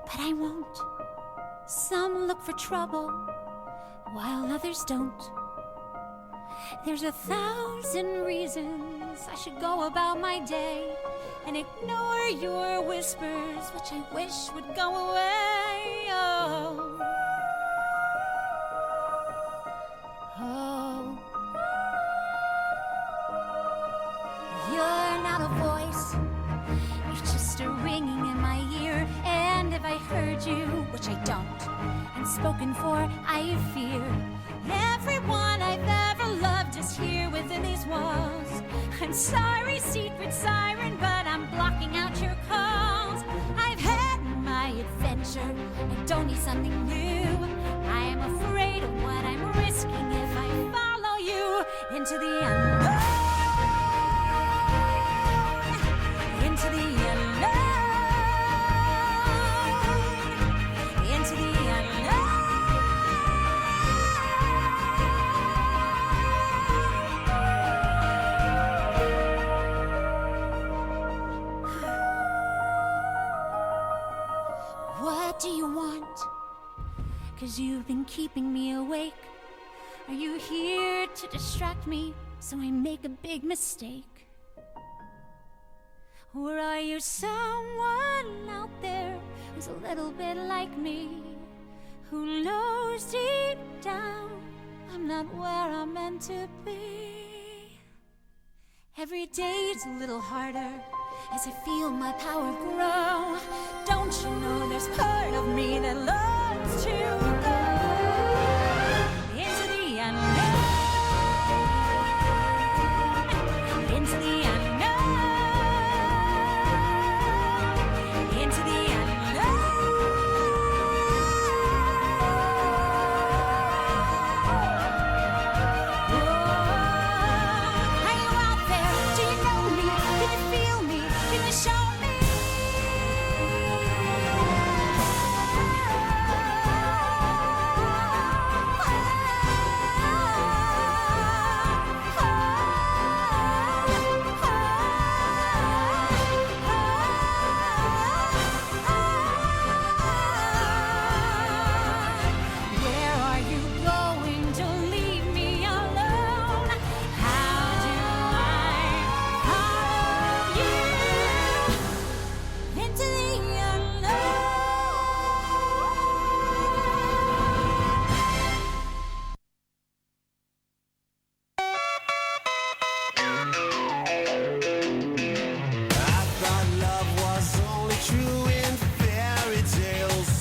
but I won't. Some look for trouble, while others don't. There's 1,000 reasons I should go about my day and ignore your whispers, which I wish would go away. Oh. Oh. You're not a voice, you're just a ringing in my ear. And if I heard you, which I don't, and spoken for, I fear. Everyone I've ever loved is here within these walls. I'm sorry, secret siren, but I'm blocking out your calls. I've had my adventure, I don't need something new. I am afraid of what I'm risking if I follow you into the unknown. Into the unknown. Into the unknown. What do you want? 'Cause you've been keeping me awake. Are you here to distract me so I make a big mistake? Or are you someone out there who's a little bit like me, who knows deep down I'm not where I'm meant to be? Every day's a little harder as I feel my power grow. Don't you know there's part of me that loves to go into the unknown, into the unknown, into the unknown. Oh, are you out there? Do you know me? Can you feel me? Can you show me? Where are you going? Don't leave me alone. How do I follow you into the unknown? I thought love was only true in fairy tales,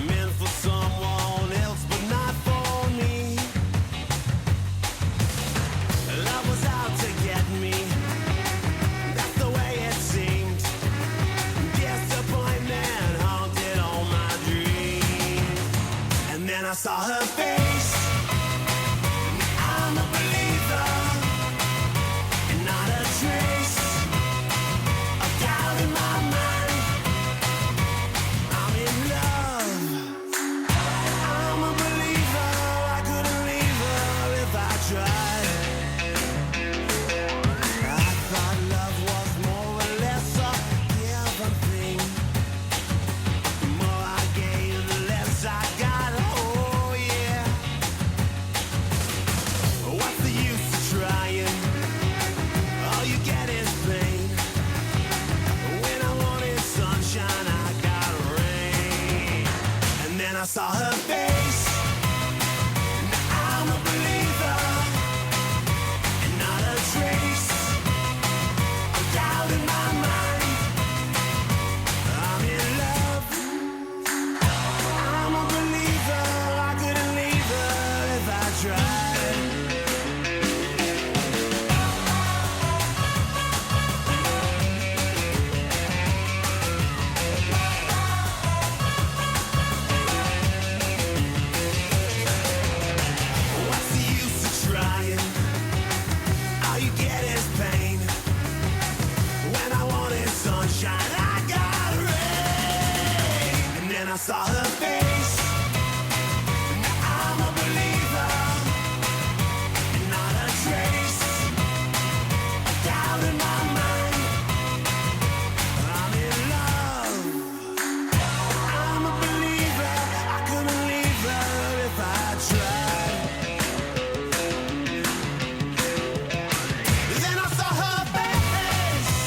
meant for someone else but not for me. Love was out to get me, that's the way it seemed. Disappointment haunted all my dreams. And then I saw her face. I'm a believer, and not a trace of doubt in my mind. I'm in love. I'm a believer. I couldn't leave her if I tried. I thought love was more or less a given thing. The more I gave, the less I got. Oh yeah. What's the use of trying? All you get is pain. When I wanted sunshine, I got rain. And then I saw her face. Now I'm a believer, and not a trace of doubt in my mind. I'm in love. I'm a believer. I couldn't leave her if I tried. face. Now I'm a believer, not a trace of doubt in my mind. I'm in love. I'm a believer. I couldn't leave her if I tried. Then I saw her face.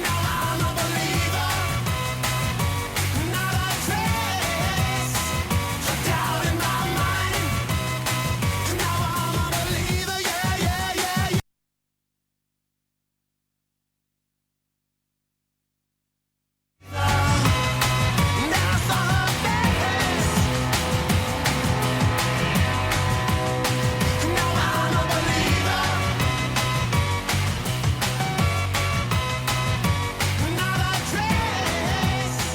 Now I'm a believer, not a trace of doubt in my mind. Now I'm a believer, yeah, yeah, yeah, yeah. Now I saw her face. Now I'm a believer, not a trace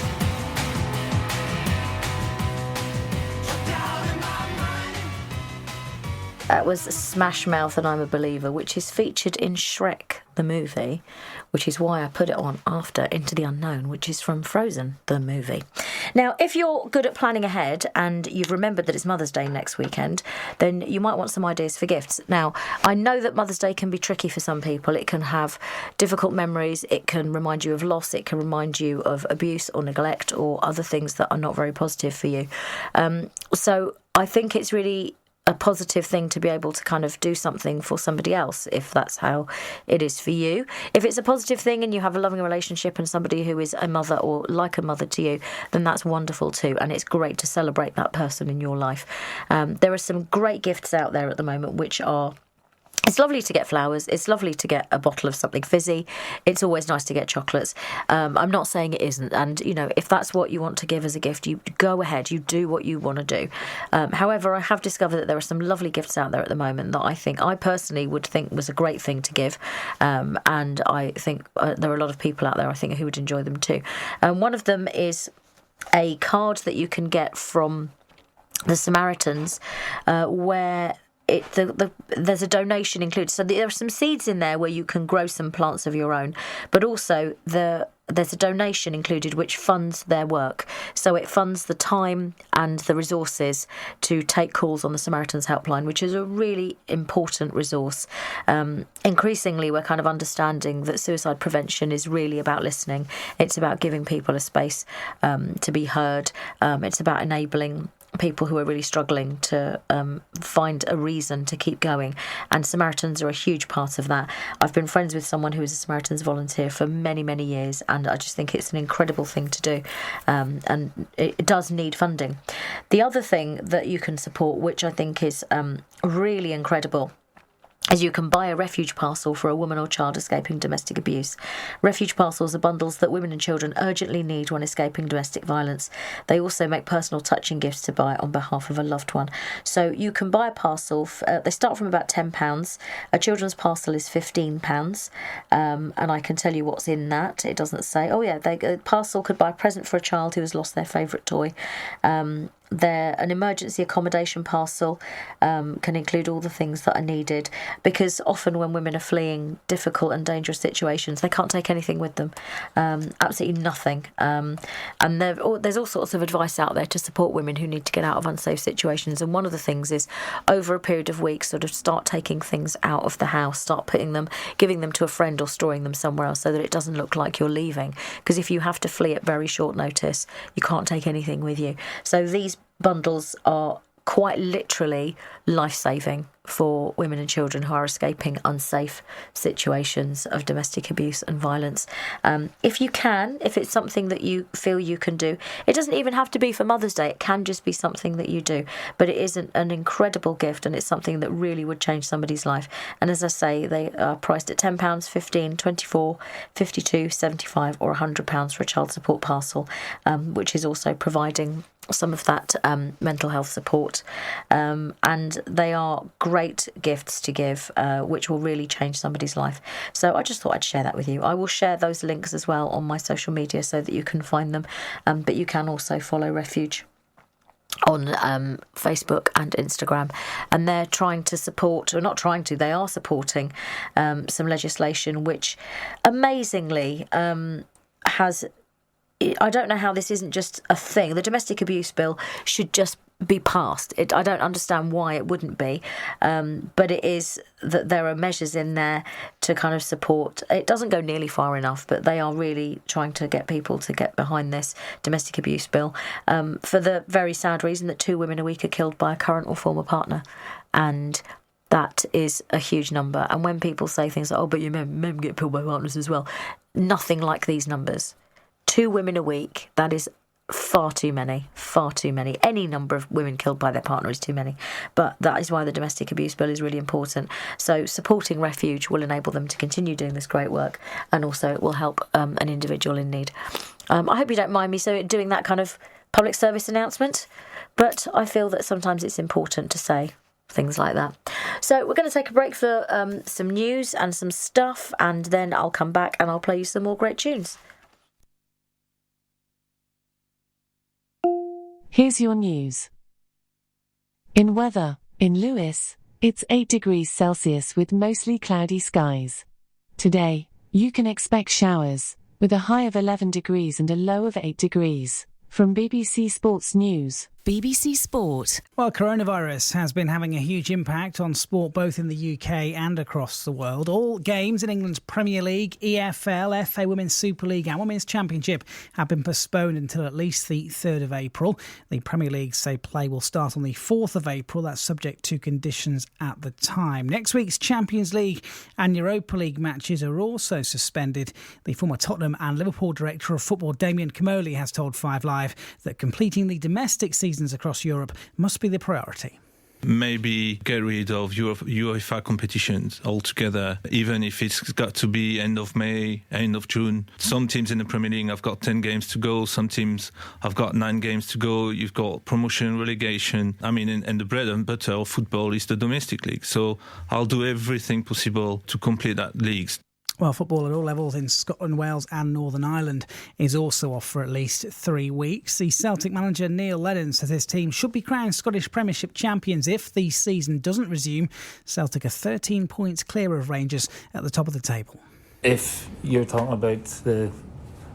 of doubt in my mind. That was Smash Mouth and I'm a Believer, which is featured in Shrek, the movie, which is why I put it on after Into the Unknown, which is from Frozen, the movie. Now, if you're good at planning ahead and you've remembered that it's Mother's Day next weekend, then you might want some ideas for gifts. Now, I know that Mother's Day can be tricky for some people. It can have difficult memories. It can remind you of loss. It can remind you of abuse or neglect or other things that are not very positive for you. So I think it's really a positive thing to be able to kind of do something for somebody else, if that's how it is for you. If it's a positive thing and you have a loving relationship and somebody who is a mother or like a mother to you, then that's wonderful too, and it's great to celebrate that person in your life. There are some great gifts out there at the moment which are... It's lovely to get flowers. It's lovely to get a bottle of something fizzy. It's always nice to get chocolates. I'm not saying it isn't. And, you know, if that's what you want to give as a gift, you go ahead. You do what you want to do. However, I have discovered that there are some lovely gifts out there at the moment that I personally would think was a great thing to give. And I think there are a lot of people out there, I think, who would enjoy them too. One of them is a card that you can get from the Samaritans where... there's a donation included. So there are some seeds in there where you can grow some plants of your own, but also there's a donation included which funds their work. So it funds the time and the resources to take calls on the Samaritans helpline, which is a really important resource. Increasingly, we're kind of understanding that suicide prevention is really about listening. It's about giving people a space to be heard. It's about enabling people who are really struggling to find a reason to keep going, and Samaritans are a huge part of that. I've been friends with someone who is a Samaritans volunteer for many, many years, and I just think it's an incredible thing to do, and it does need funding. The other thing that you can support, which I think is really incredible, is you can buy a refuge parcel for a woman or child escaping domestic abuse. Refuge parcels are bundles that women and children urgently need when escaping domestic violence. They also make personal touching gifts to buy on behalf of a loved one. So you can buy a parcel, they start from about £10. A children's parcel is £15, and I can tell you what's in that. It doesn't say. Oh yeah, a parcel could buy a present for a child who has lost their favourite toy. An emergency accommodation parcel can include all the things that are needed, because often when women are fleeing difficult and dangerous situations, they can't take anything with them, absolutely nothing. And there's all sorts of advice out there to support women who need to get out of unsafe situations. And one of the things is, over a period of weeks, sort of start taking things out of the house, start giving them to a friend or storing them somewhere else so that it doesn't look like you're leaving. Because if you have to flee at very short notice, you can't take anything with you. So these bundles are quite literally life-saving for women and children who are escaping unsafe situations of domestic abuse and violence. If it's something that you feel you can do, it doesn't even have to be for Mother's Day. It can just be something that you do. But it is an incredible gift, and it's something that really would change somebody's life. And as I say, they are priced at £10, £15, £24, £52, £75 or £100 for a child support parcel, which is also providing some of that mental health support, and they are great gifts to give, which will really change somebody's life. So I just thought I'd share that with you. I will share those links as well on my social media so that you can find them, but you can also follow Refuge on Facebook and Instagram, and they're trying to support, or not trying to, they are supporting some legislation which amazingly has I don't know how this isn't just a thing. The domestic abuse bill should just be passed. I don't understand why it wouldn't be, but it is that there are measures in there to kind of support. It doesn't go nearly far enough, but they are really trying to get people to get behind this domestic abuse bill, for the very sad reason that 2 women a week are killed by a current or former partner, and that is a huge number. And when people say things like, oh, but men get killed by partners as well, nothing like these numbers. 2 women a week, that is far too many. Any number of women killed by their partner is too many. But that is why the domestic abuse bill is really important. So supporting Refuge will enable them to continue doing this great work, and also it will help an individual in need. I hope you don't mind me doing that kind of public service announcement, but I feel that sometimes it's important to say things like that. So we're going to take a break for some news and some stuff, and then I'll come back and I'll play you some more great tunes. Here's your news. In weather, in Lewes, it's 8 degrees Celsius with mostly cloudy skies. Today, you can expect showers, with a high of 11 degrees and a low of 8 degrees. From BBC Sports News. BBC Sport. Well, coronavirus has been having a huge impact on sport both in the UK and across the world. All games in England's Premier League, EFL, FA Women's Super League and Women's Championship have been postponed until at least the 3rd of April. The Premier League say play will start on the 4th of April. That's subject to conditions at the time. Next week's Champions League and Europa League matches are also suspended. The former Tottenham and Liverpool director of football, Damien Comolli, has told 5 Live that completing the domestic seasons across Europe must be the priority. Maybe get rid of UEFA competitions altogether, even if it's got to be end of May, end of June. Some teams in the Premier League have got 10 games to go. Some teams have got 9 games to go. You've got promotion, relegation. And the bread and butter of football is the domestic league. So I'll do everything possible to complete that league. Well, football at all levels in Scotland, Wales and Northern Ireland is also off for at least 3 weeks. The Celtic manager Neil Lennon says his team should be crowned Scottish Premiership champions if the season doesn't resume. Celtic are 13 points clear of Rangers at the top of the table. If you're talking about the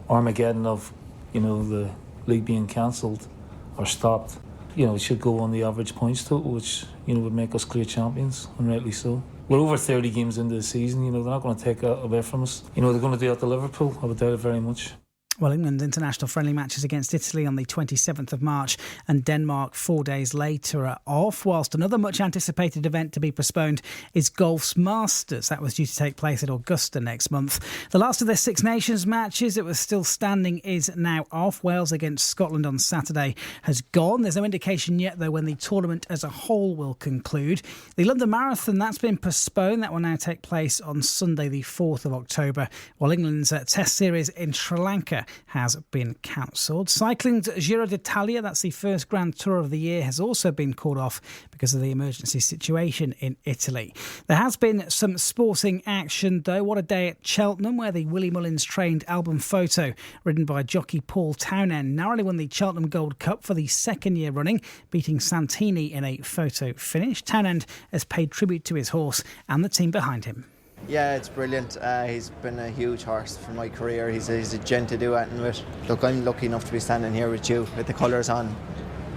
Armageddon of, the league being cancelled or stopped, it should go on the average points total, which, would make us clear champions, and rightly so. We're over 30 games into the season, they're not going to take that away from us. They're going to do that to Liverpool. I would doubt it very much. Well, England's international friendly matches against Italy on the 27th of March and Denmark 4 days later are off, whilst another much-anticipated event to be postponed is golf's Masters. That was due to take place at Augusta next month. The last of their Six Nations matches that was still standing is now off. Wales against Scotland on Saturday has gone. There's no indication yet, though, when the tournament as a whole will conclude. The London Marathon, that's been postponed. That will now take place on Sunday the 4th of October, while England's Test Series in Sri Lanka has been cancelled. Cycling's Giro d'Italia, that's the first Grand Tour of the year, has also been called off because of the emergency situation in Italy. There has been some sporting action, though. What a day at Cheltenham, where the Willie Mullins trained Album Photo, ridden by jockey Paul Townend, narrowly won the Cheltenham Gold Cup for the 2nd year running, beating Santini in a photo finish. Townend has paid tribute to his horse and the team behind him. Yeah, it's brilliant. He's been a huge horse for my career. He's a gent to do it with. Look, I'm lucky enough to be standing here with you with the colours on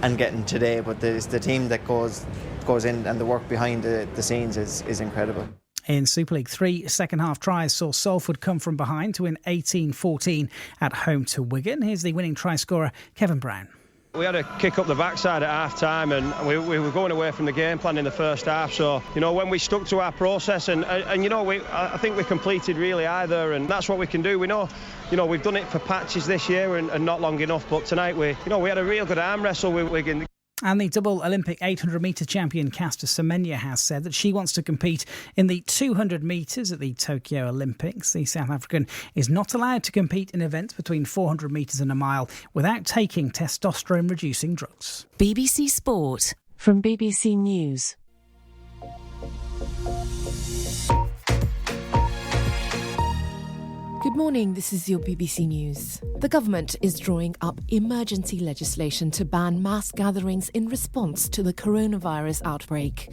and getting today, but it's the team that goes in and the work behind the scenes is incredible. In Super League 3, second-half tries saw Salford come from behind to win 18-14 at home to Wigan. Here's the winning try scorer, Kevin Brown. We had a kick up the backside at half-time and we were going away from the game plan in the first half. So, when we stuck to our process and I think we completed really either, and that's what we can do. We know, we've done it for patches this year and not long enough, but tonight we had a real good arm wrestle with Wigan. And the double Olympic 800-metre champion Caster Semenya has said that she wants to compete in the 200 metres at the Tokyo Olympics. The South African is not allowed to compete in events between 400 metres and a mile without taking testosterone-reducing drugs. BBC Sport. From BBC News. Good morning, this is your BBC News. The government is drawing up emergency legislation to ban mass gatherings in response to the coronavirus outbreak.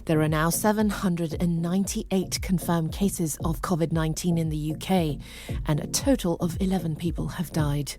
There are now 798 confirmed cases of COVID-19 in the UK, and a total of 11 people have died.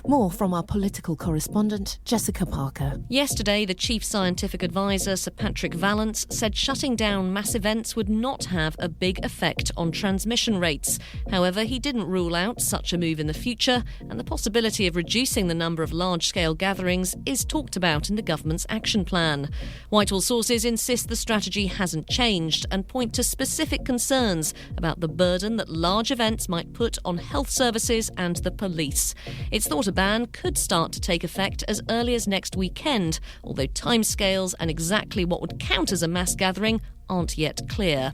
More from our political correspondent, Jessica Parker. Yesterday, the Chief Scientific Advisor, Sir Patrick Vallance, said shutting down mass events would not have a big effect on transmission rates. However, he didn't rule out such a move in the future, and the possibility of reducing the number of large-scale gatherings is talked about in the government's action plan. Whitehall sources insist the strategy hasn't changed and point to specific concerns about the burden that large events might put on health services and the police. It's thought a ban could start to take effect as early as next weekend, although timescales and exactly what would count as a mass gathering aren't yet clear.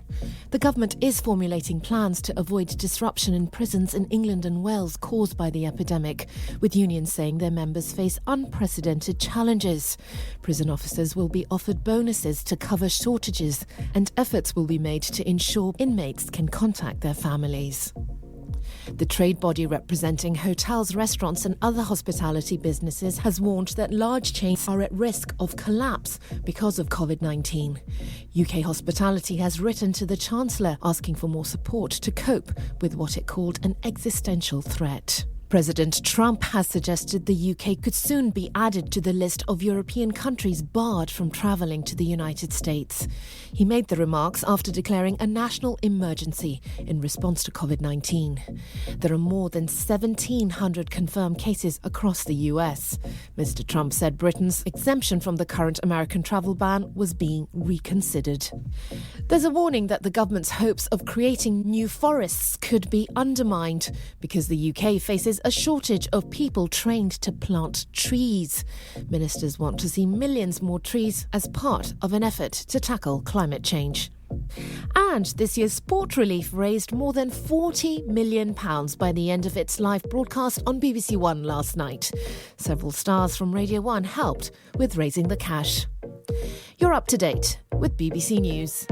The government is formulating plans to avoid disruption in prisons in England and Wales caused by the epidemic, with unions saying their members face unprecedented challenges. Prison officers will be offered bonuses to cover shortages, and efforts will be made to ensure inmates can contact their families. The trade body representing hotels, restaurants and other hospitality businesses has warned that large chains are at risk of collapse because of COVID-19. UK Hospitality has written to the Chancellor asking for more support to cope with what it called an existential threat. President Trump has suggested the UK could soon be added to the list of European countries barred from travelling to the United States. He made the remarks after declaring a national emergency in response to COVID-19. There are more than 1,700 confirmed cases across the US. Mr. Trump said Britain's exemption from the current American travel ban was being reconsidered. There's a warning that the government's hopes of creating new forests could be undermined because the UK faces a shortage of people trained to plant trees. Ministers want to see millions more trees as part of an effort to tackle climate change. And this year's Sport Relief raised more than £40 million by the end of its live broadcast on BBC One last night. Several stars from Radio 1 helped with raising the cash. You're up to date with BBC News.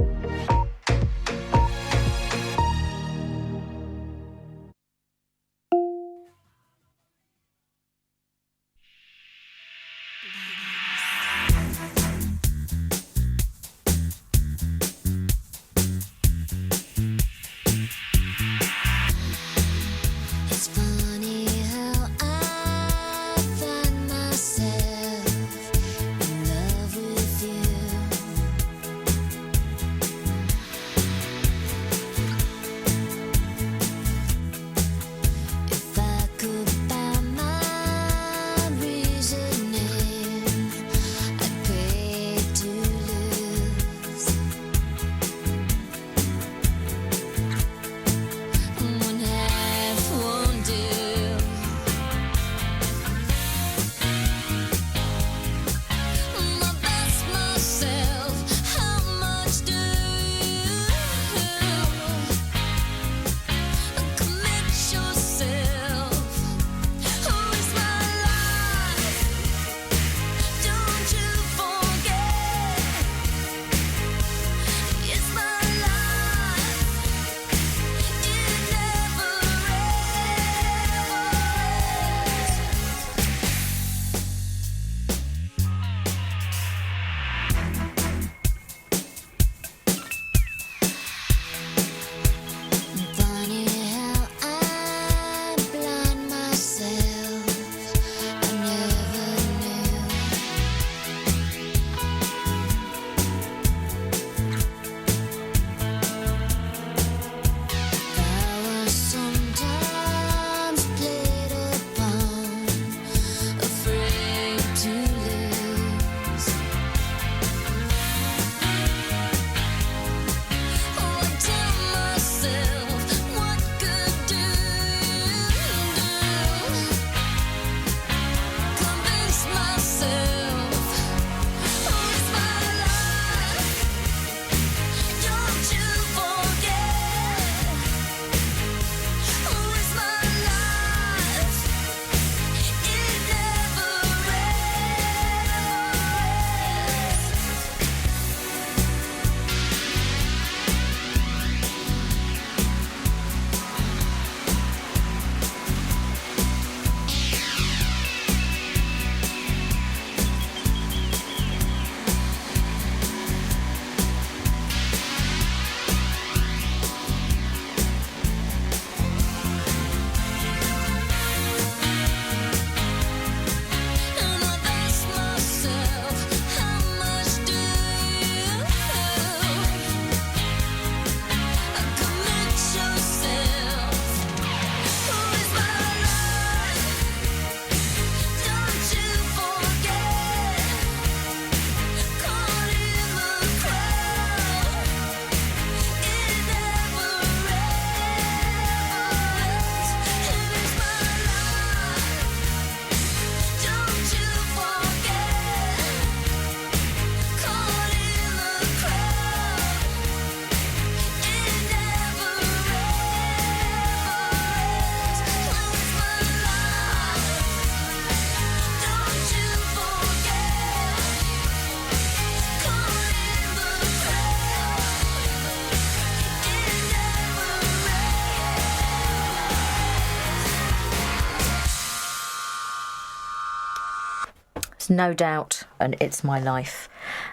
It's No Doubt and It's My Life,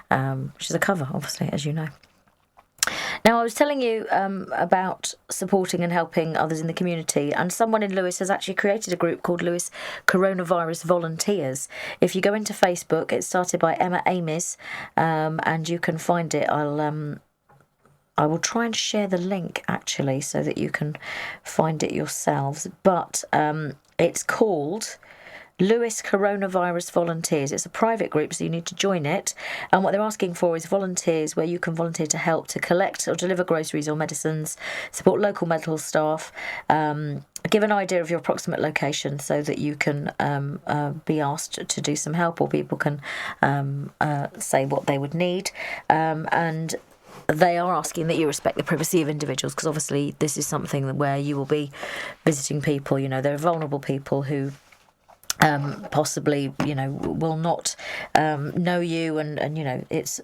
which is a cover, obviously, as you know. Now, I was telling you about supporting and helping others in the community, and someone in Lewes has actually created a group called Lewes Coronavirus Volunteers. If you go into Facebook, it's started by Emma Amis, and you can find it. I will try and share the link, actually, so that you can find it yourselves. But it's called Lewes Coronavirus Volunteers. It's a private group, so you need to join it. And what they're asking for is volunteers where you can volunteer to help to collect or deliver groceries or medicines, support local medical staff, give an idea of your approximate location so that you can be asked to do some help, or people can say what they would need. And they are asking that you respect the privacy of individuals, because obviously this is something where you will be visiting people. You know, there are vulnerable people who possibly, will not know you, and it's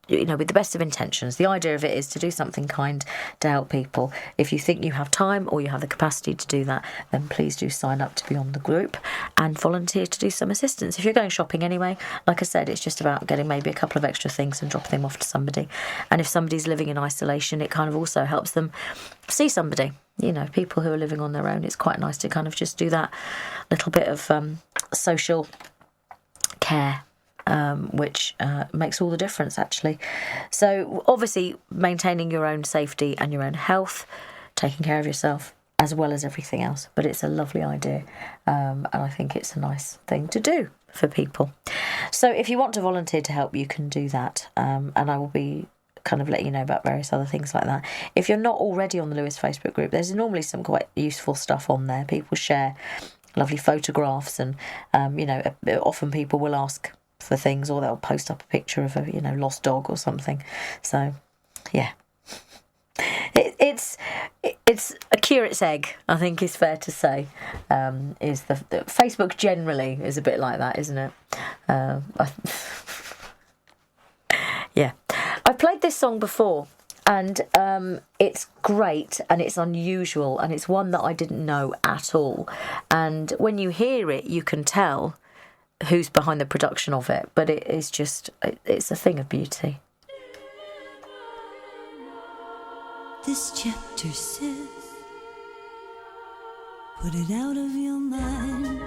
with the best of intentions. The idea of it is to do something kind to help people. If you think you have time or you have the capacity to do that, then please do sign up to be on the group and volunteer to do some assistance. If you're going shopping anyway, like I said, it's just about getting maybe a couple of extra things and dropping them off to somebody. And if somebody's living in isolation, it kind of also helps them see somebody. People who are living on their own, it's quite nice to kind of just do that little bit of social care, which makes all the difference, actually. So obviously maintaining your own safety and your own health, taking care of yourself as well as everything else. But it's a lovely idea, and I think it's a nice thing to do for people. So if you want to volunteer to help, you can do that, and I will be kind of let you know about various other things like that. If you're not already on the Lewes Facebook group, there's normally some quite useful stuff on there. People share lovely photographs, and often people will ask for things, or they'll post up a picture of a lost dog or something. So yeah, it's a curate's egg, I think is fair to say. Is the Facebook generally is a bit like that, isn't it? Yeah, I've played this song before, and it's great, and it's unusual, and it's one that I didn't know at all. And when you hear it, you can tell who's behind the production of it, but it is just, it's a thing of beauty. This chapter says, put it out of your mind.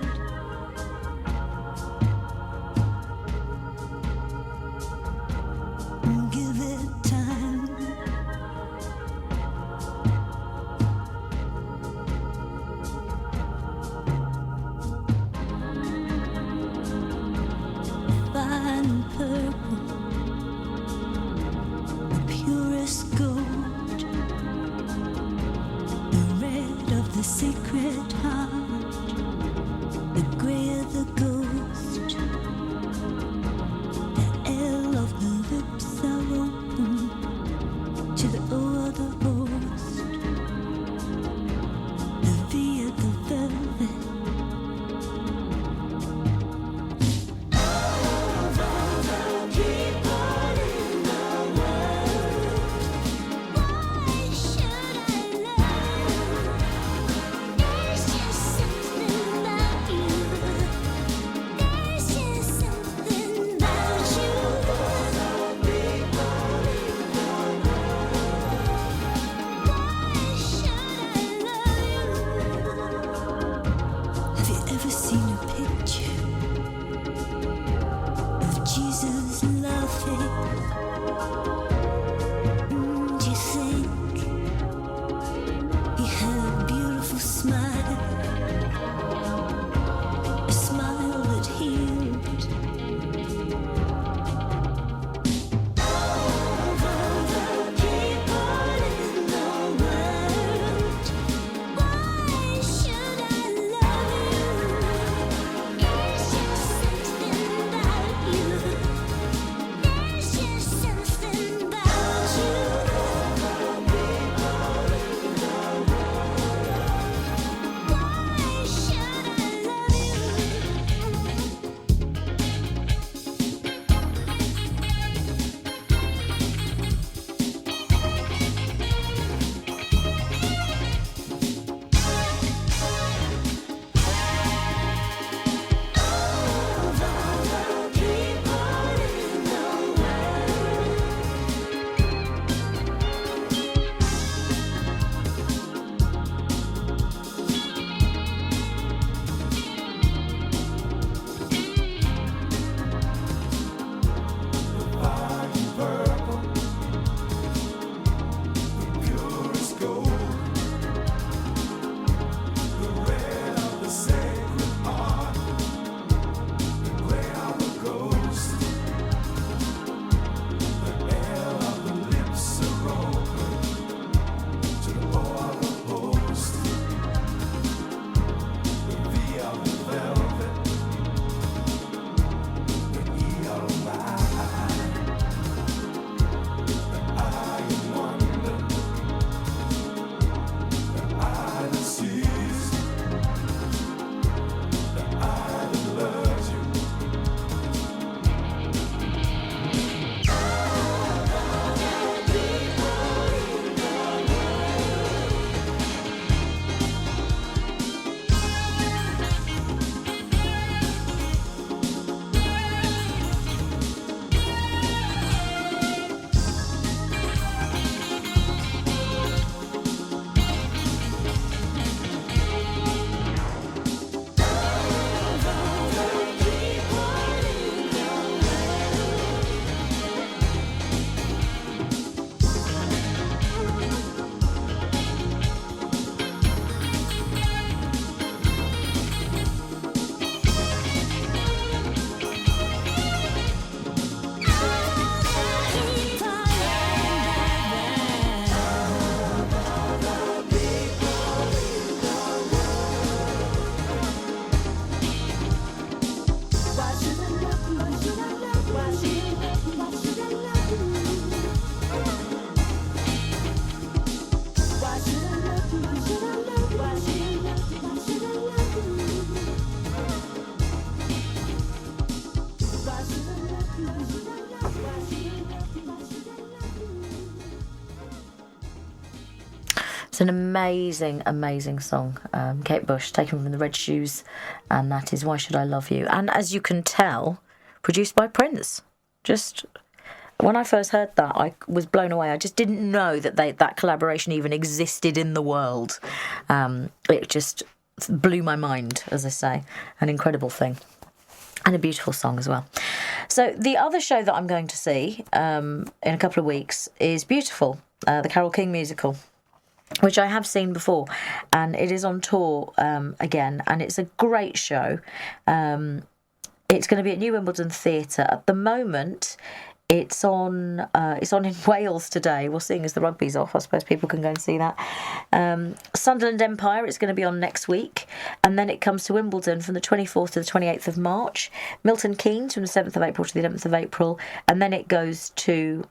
Give it time. Fine purple, the purest gold, the red of the sacred heart, the It's an amazing, amazing song. Kate Bush, taken from the Red Shoes, and that is Why Should I Love You? And as you can tell, produced by Prince. Just when I first heard that, I was blown away. I just didn't know that that collaboration even existed in the world. It just blew my mind, as I say. An incredible thing. And a beautiful song as well. So the other show that I'm going to see in a couple of weeks is Beautiful, the Carole King musical, which I have seen before, and it is on tour again, and it's a great show. It's going to be at New Wimbledon Theatre. At the moment, it's on in Wales today. Well, seeing as the rugby's off, I suppose people can go and see that. Sunderland Empire, it's going to be on next week, and then it comes to Wimbledon from the 24th to the 28th of March. Milton Keynes from the 7th of April to the 11th of April, and then it goes to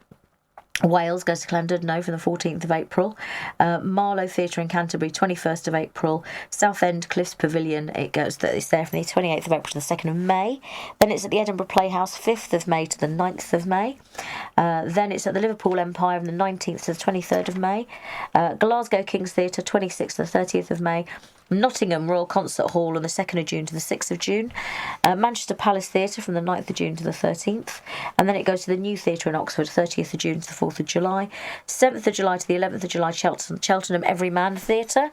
Wales, goes to Llandudno from the 14th of April. Marlow Theatre in Canterbury, 21st of April. Southend Cliffs Pavilion, it's there from the 28th of April to the 2nd of May. Then it's at the Edinburgh Playhouse, 5th of May to the 9th of May. Then it's at the Liverpool Empire from the 19th to the 23rd of May. Glasgow King's Theatre, 26th to the 30th of May. Nottingham Royal Concert Hall on the 2nd of June to the 6th of June. Manchester Palace Theatre from the 9th of June to the 13th. And then it goes to the New Theatre in Oxford, 30th of June to the 4th of July. 7th of July to the 11th of July, Cheltenham Everyman Theatre.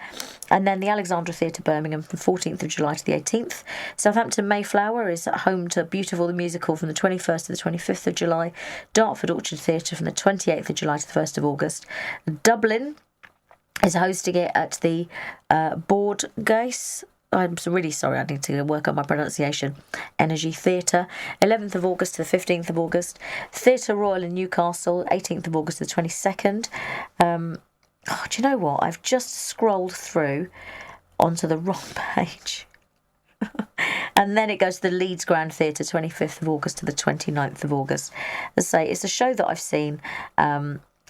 And then the Alexandra Theatre, Birmingham, from 14th of July to the 18th. Southampton Mayflower is at home to Beautiful the Musical from the 21st to the 25th of July. Dartford Orchard Theatre from the 28th of July to the 1st of August. Dublin is hosting it at the Bordgais. I'm really sorry, I need to work on my pronunciation. Energy Theatre, 11th of August to the 15th of August. Theatre Royal in Newcastle, 18th of August to the 22nd. Do you know what? I've just scrolled through onto the wrong page. And then it goes to the Leeds Grand Theatre, 25th of August to the 29th of August. As I say, it's a show that I've seen,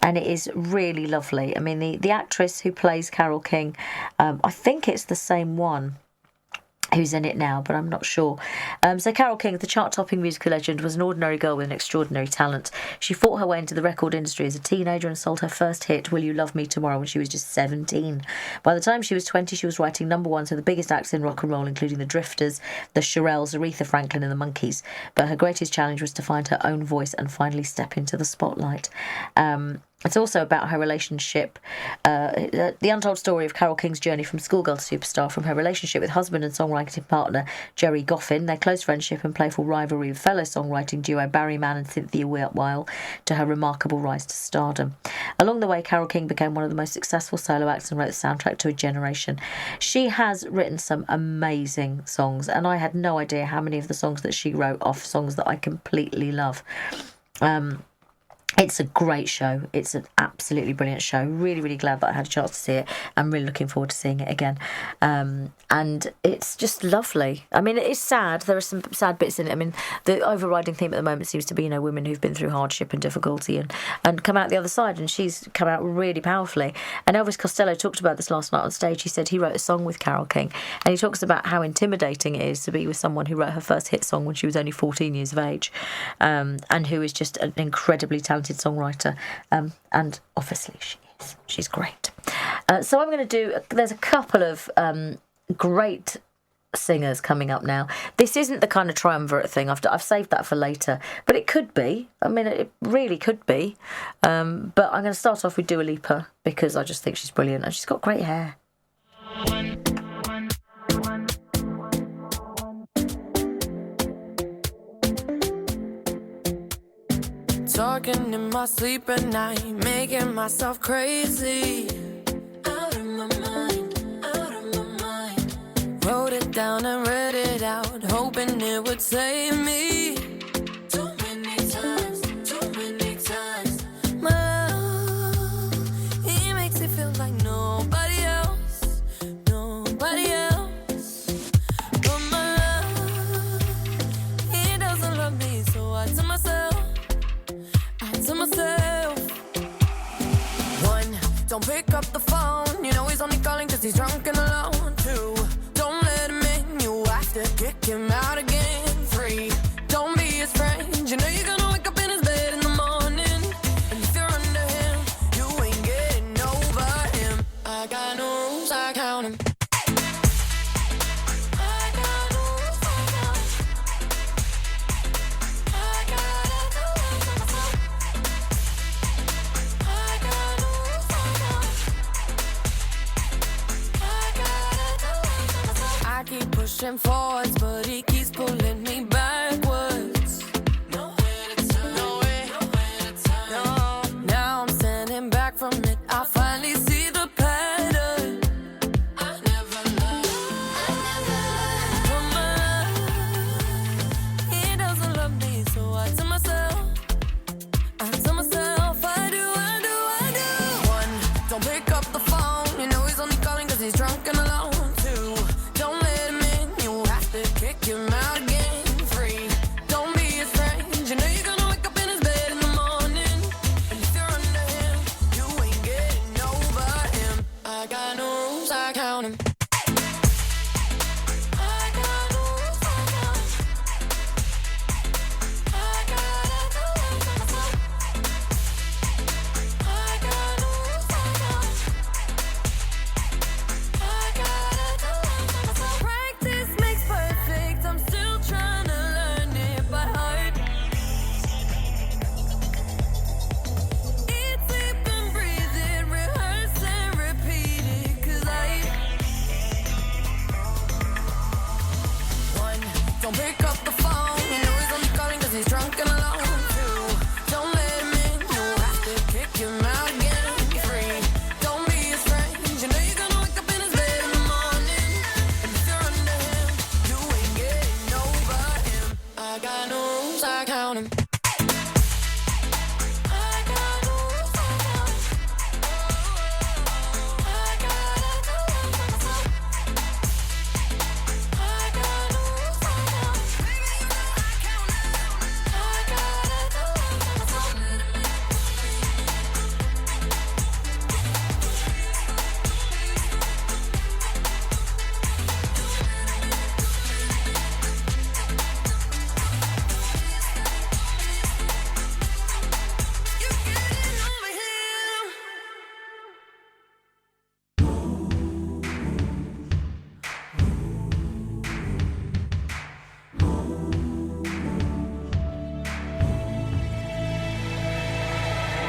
and it is really lovely. I mean, the actress who plays Carole King, I think it's the same one who's in it now, but I'm not sure. So Carole King, the chart-topping musical legend, was an ordinary girl with an extraordinary talent. She fought her way into the record industry as a teenager and sold her first hit, Will You Love Me Tomorrow, when she was just 17. By the time she was 20, she was writing number ones for the biggest acts in rock and roll, including the Drifters, the Shirelles, Aretha Franklin and the Monkees. But her greatest challenge was to find her own voice and finally step into the spotlight. It's also about her relationship, the untold story of Carole King's journey from schoolgirl to superstar, from her relationship with husband and songwriting partner Jerry Goffin, their close friendship and playful rivalry with fellow songwriting duo Barry Mann and Cynthia Weil, to her remarkable rise to stardom. Along the way, Carole King became one of the most successful solo acts and wrote the soundtrack to a generation. She has written some amazing songs, and I had no idea how many of the songs that she wrote are songs that I completely love. It's a great show. It's an absolutely brilliant show. Really, really glad that I had a chance to see it. I'm really looking forward to seeing it again. And it's just lovely. I mean, it is sad. There are some sad bits in it. I mean, the overriding theme at the moment seems to be, women who've been through hardship and difficulty and come out the other side. And she's come out really powerfully. And Elvis Costello talked about this last night on stage. He said he wrote a song with Carole King. And he talks about how intimidating it is to be with someone who wrote her first hit song when she was only 14 years of age. And who is just an incredibly talented songwriter, and obviously she's great. So I'm going to do, there's a couple of great singers coming up now. This isn't the kind of triumvirate thing. I've saved that for later, but it could be. I mean, it really could be. But I'm going to start off with Dua Lipa because I just think she's brilliant and she's got great hair. Talking in my sleep at night, making myself crazy. Out of my mind, out of my mind. Wrote it down and read it out, hoping it would save me. Too many times, my love, he makes it feel like nobody else, nobody else. But my love, he doesn't love me, so I tell myself, one, don't pick up the phone. You know he's only calling cause he's drunk and alone. Two, don't let him in. You have to kick him out again. Three, don't be his friend. You know you're gonna wake up in his bed in the morning. And if you're under him, you ain't getting over him. I got pushing forwards, but he keeps pulling me backwards. Nowhere to turn, nowhere to turn. No. Now I'm standing back from it. I finally see the pattern. I never learned. He doesn't love me, so I tell myself, I do. One, don't pick up the phone. You know he's only calling 'cause he's drunk and alone. Two, don't let him in. You have to kick him out again. Three, don't be his friend. You know you're gonna wake up in his bed in the morning. And if you're under him, you ain't getting over him. I got no rules, I count him. Practice makes perfect. I'm still trying to learn it by heart. Eat, sleep, and breathe it. Rehearse and repeat it. 'Cause one, don't pick up the phone. You know he's only calling 'cause he's drunk and alone. Two, don't let him in. You have to kick him out again. Three, don't be his friend. You know you're gonna wake up in his bed in the morning. And if you're under him, you ain't getting over him. I got no rules, I count him.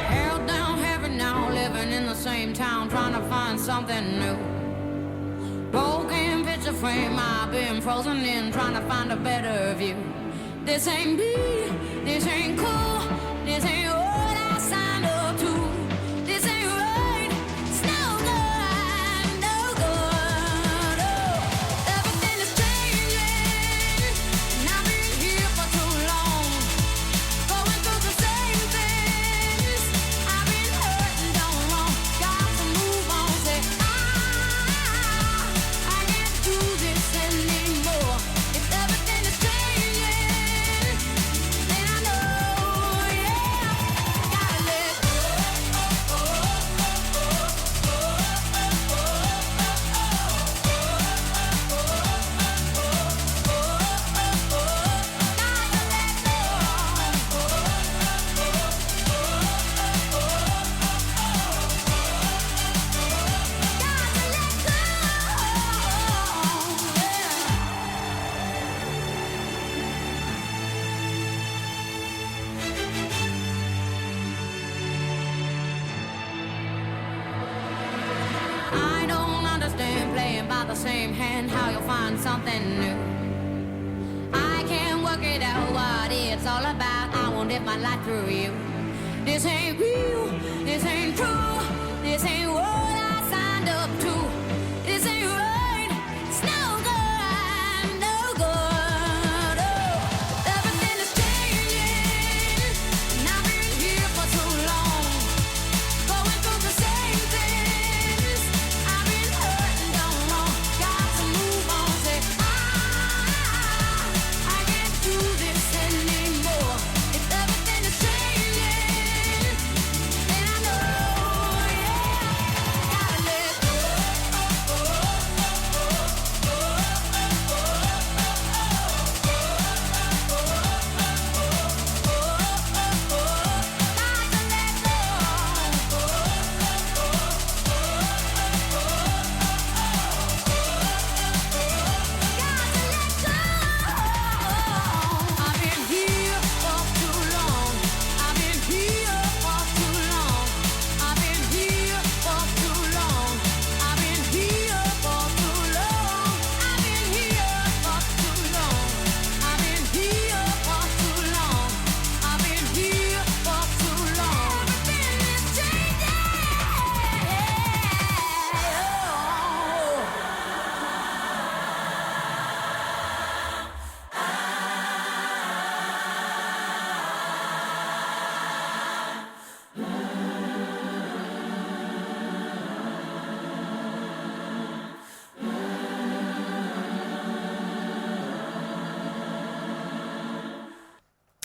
Held down heavy now, living in the same town, trying to find something new. Broken picture frame, I've been frozen in, trying to find a better view. This ain't me, this ain't cool, this ain't what I signed up to. This ain't right, it's no good, no good. Oh, everything is changing, and I've been here for too long. Going through the same things. I've been hurt and done wrong. Got to move on. Say I can't do this anymore. If everything is changing, then I know, yeah, gotta let go. I don't understand playing by the same hand, how you'll find something new. I can't work it out what it's all about. I won't live my life through you. This ain't real, this ain't true, this ain't what I signed up to. This ain't right, it's no good, no good. Oh, everything is changing, and I've been here for too long. Going through the same things. I've been hurt and done wrong. Got to move on. Say I can't do this anymore. If everything is changing, then I know, yeah, gotta let go.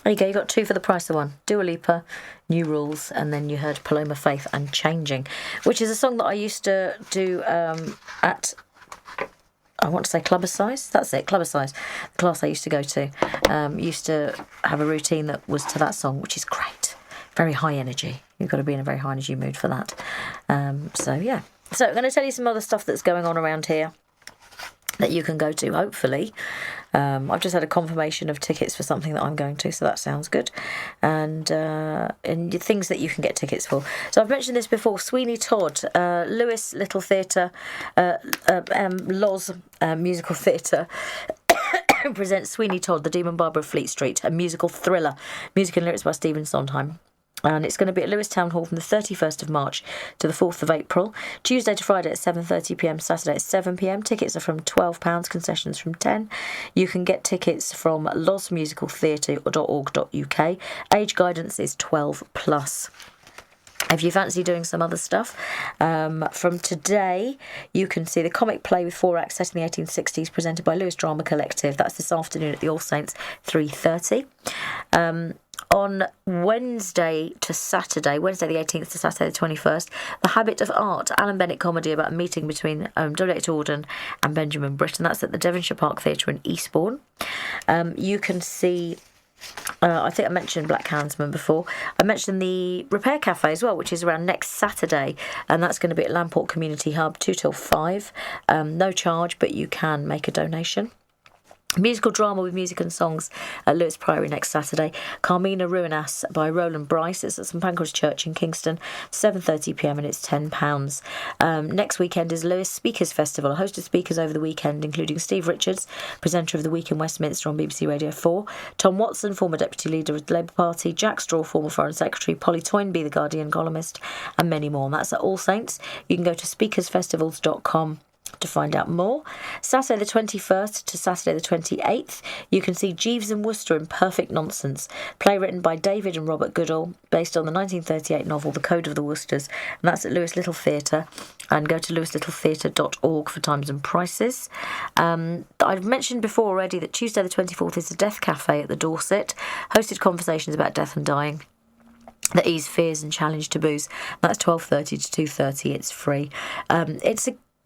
There you go, you got 2 for the price of 1. Dua Lipa, New Rules, and then you heard Paloma Faith and Changing, which is a song that I used to do at, I want to say Clubber Size. That's it, Clubber Size. The class I used to go to used to have a routine that was to that song, which is great. Very high energy. You've got to be in a very high energy mood for that. So, yeah. So I'm going to tell you some other stuff that's going on around here that you can go to, hopefully. I've just had a confirmation of tickets for something that I'm going to, so that sounds good. And the things that you can get tickets for. So I've mentioned this before, Sweeney Todd, Lewes Little Theatre, Lewes Musical Theatre, presents Sweeney Todd, The Demon Barber of Fleet Street, a musical thriller. Music and lyrics by Stephen Sondheim. And it's going to be at Lewes Town Hall from the 31st of March to the 4th of April. Tuesday to Friday at 7:30pm, Saturday at 7pm. Tickets are from £12, concessions from £10. You can get tickets from losmusicaltheatre.org.uk. Age guidance is 12 plus. If you fancy doing some other stuff, from today you can see the comic play with 4 acts set in the 1860s presented by Lewes Drama Collective. That's this afternoon at the All Saints, 3:30. On Wednesday to Saturday, Wednesday the 18th to Saturday the 21st, The Habit of Art, Alan Bennett comedy about a meeting between W.H. Auden and Benjamin Britten. That's at the Devonshire Park Theatre in Eastbourne. You can see, I think I mentioned Black Houndsman before. I mentioned the Repair Cafe as well, which is around next Saturday, and that's going to be at Lamport Community Hub, 2 till 5. No charge, but you can make a donation. Musical drama with music and songs at Lewes Priory next Saturday. Carmina Ruinas by Roland Bryce. It's at St Pancras Church in Kingston, 7:30pm, and it's £10. Next weekend is Lewes Speakers Festival. A host of speakers over the weekend, including Steve Richards, presenter of The Week in Westminster on BBC Radio 4, Tom Watson, former Deputy Leader of the Labour Party, Jack Straw, former Foreign Secretary, Polly Toynbee, The Guardian columnist, and many more. And that's at All Saints. You can go to speakersfestivals.com to find out more. Saturday the 21st to Saturday the 28th, you can see Jeeves and Wooster in Perfect Nonsense, play written by David and Robert Goodall, based on the 1938 novel The Code of the Woosters, and that's at Lewes Little Theatre. And go to leweslittletheatre.org for times and prices. I've mentioned before already that Tuesday the 24th is the Death Cafe at the Dorset, hosted conversations about death and dying that ease fears and challenge taboos. That's 12:30 to 2:30. It's free.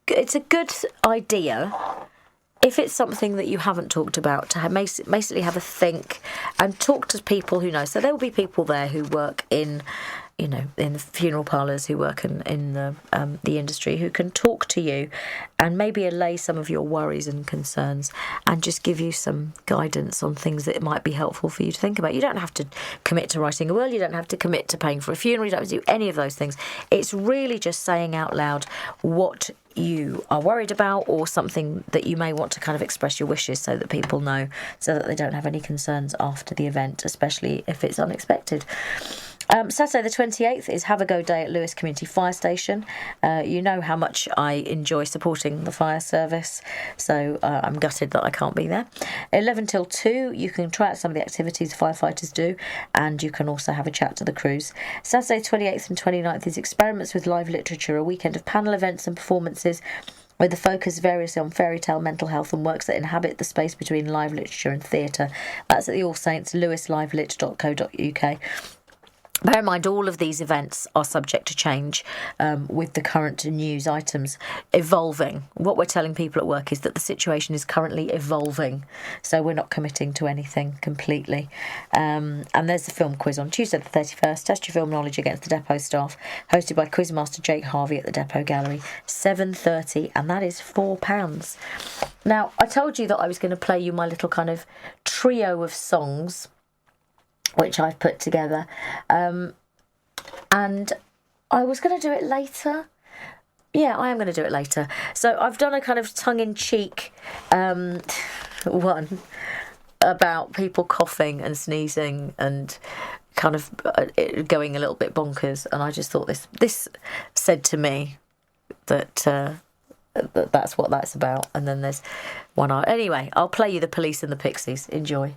It's a good idea, if it's something that you haven't talked about, to basically have a think and talk to people who know. So there will be people there who work in the funeral parlours, who work in the industry, who can talk to you and maybe allay some of your worries and concerns and just give you some guidance on things that might be helpful for you to think about. You don't have to commit to writing a will, you don't have to commit to paying for a funeral, you don't have to do any of those things. It's really just saying out loud what you are worried about, or something that you may want to kind of express your wishes so that people know, so that they don't have any concerns after the event, especially if it's unexpected. Saturday the 28th is Have a Go Day at Lewes Community Fire Station. You know how much I enjoy supporting the fire service, so I'm gutted that I can't be there. 11 till 2, you can try out some of the activities firefighters do, and you can also have a chat to the crews. Saturday 28th and 29th is Experiments with Live Literature, a weekend of panel events and performances with the focus variously on fairy tale, mental health and works that inhabit the space between live literature and theatre. That's at the All Saints, lewislivelit.co.uk. Bear in mind, all of these events are subject to change with the current news items evolving. What we're telling people at work is that the situation is currently evolving, so we're not committing to anything completely. And there's the film quiz on Tuesday the 31st. Test your film knowledge against the depot staff, hosted by Quizmaster Jake Harvey at the Depot Gallery, 7:30, and that is £4. Now, I told you that I was going to play you my little kind of trio of songs which I've put together, and I was going to do it later. Yeah, I am going to do it later. So I've done a kind of tongue-in-cheek one about people coughing and sneezing and kind of going a little bit bonkers, and I just thought this said to me that that's what that's about. And then there's one. Anyway, I'll play you The Police and the Pixies. Enjoy.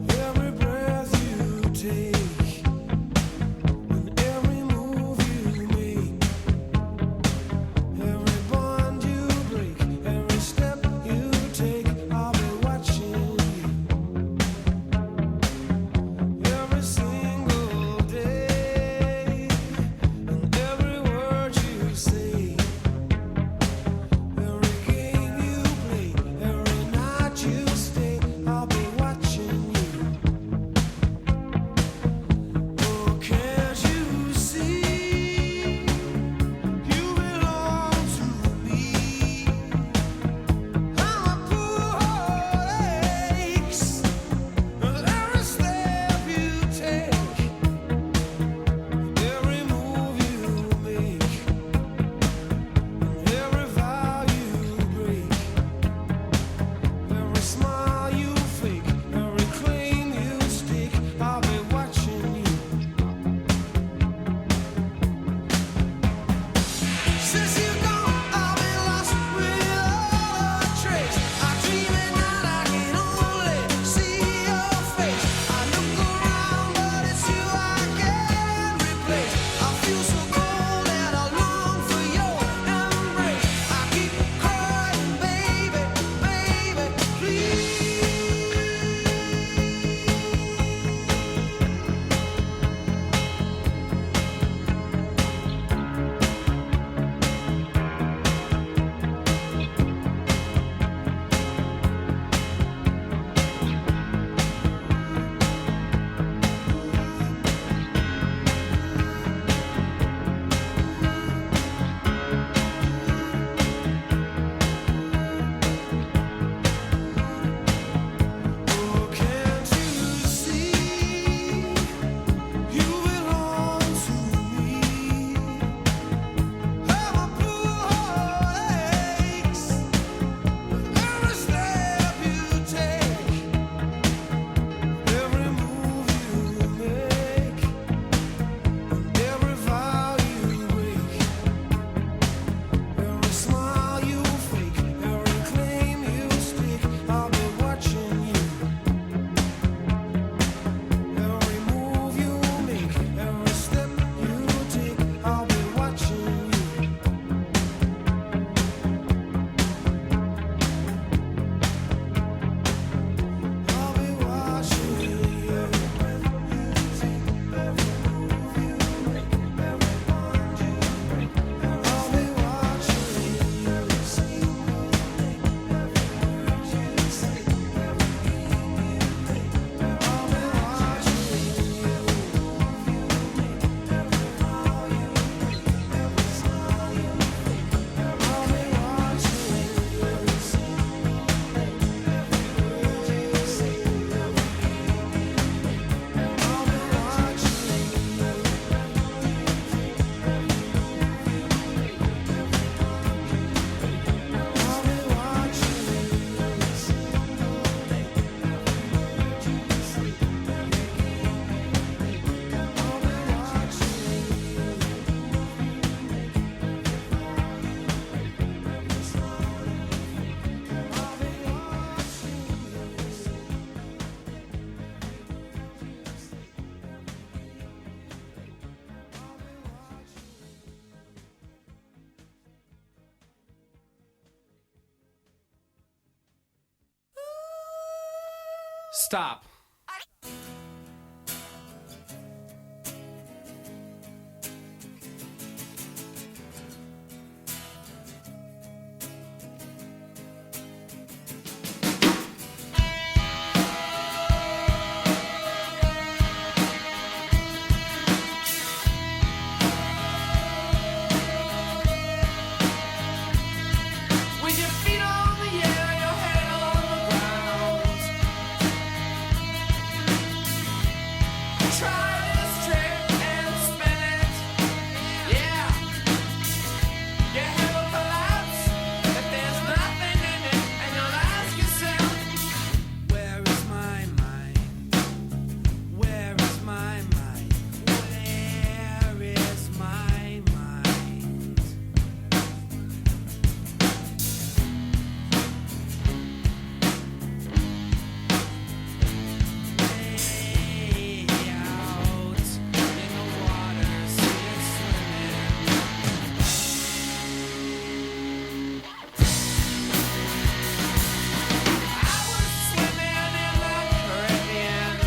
Every breath you Stop. With your feet on the air, your head on the ground. Try this trick and spin it. Yeah. Your head will collapse if there's nothing in it, and you'll ask yourself, where is my mind? Where is my mind? Where is my mind? Way out in the water, see it swimming. I was swimming in the Caribbean.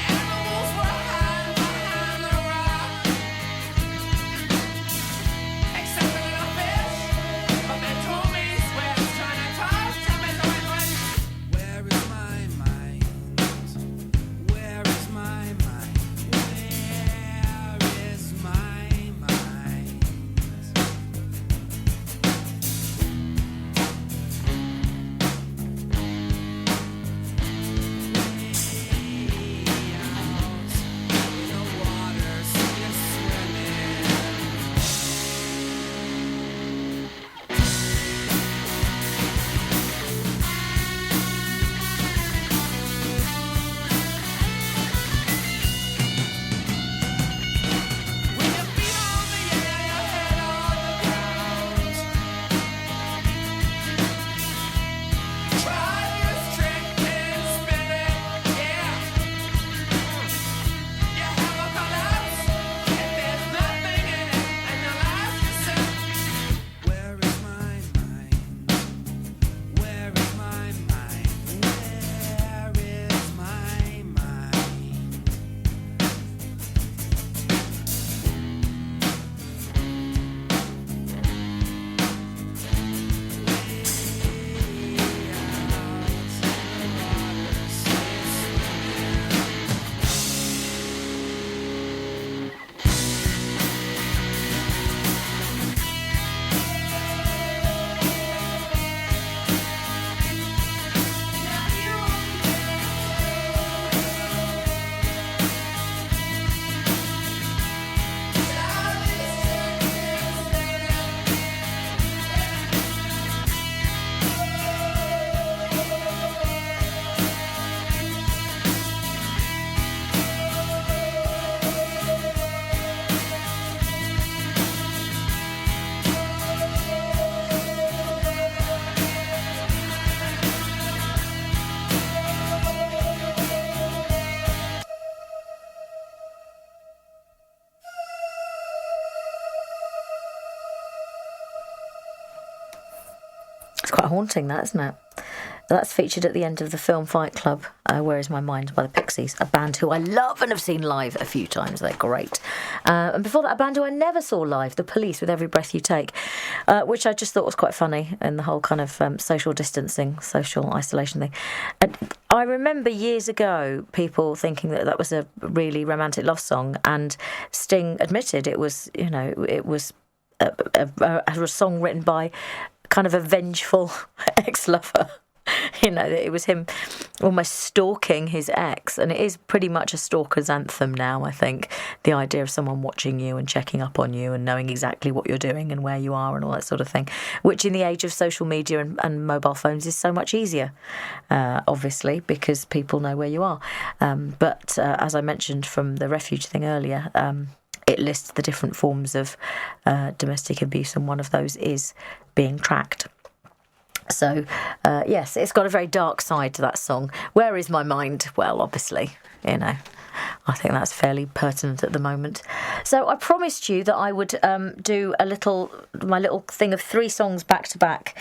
Animals were hiding behind the rock, except for little fish. But they told me Swift's trying to talk to me, so I went, where is my mind? Where is my mind? Where is my mind? It's quite haunting, that, isn't it? That's featured at the end of the film Fight Club, Where Is My Mind by the Pixies, a band who I love and have seen live a few times. They're great. And before that, a band who I never saw live, The Police, with Every Breath You Take, which I just thought was quite funny in the whole kind of social distancing, social isolation thing. And I remember years ago people thinking that that was a really romantic love song, and Sting admitted it was, you know, it was a song written by kind of a vengeful ex-lover. You know, it was him almost stalking his ex, and it is pretty much a stalker's anthem now, I think. The idea of someone watching you and checking up on you and knowing exactly what you're doing and where you are and all that sort of thing, which in the age of social media and mobile phones is so much easier, obviously, because people know where you are. But as I mentioned from the refuge thing earlier, it lists the different forms of domestic abuse, and one of those is being tracked. So, yes, it's got a very dark side to that song. Where is my mind? Well, obviously, you know, I think that's fairly pertinent at the moment. So I promised you that I would do my little thing of 3 songs back to back,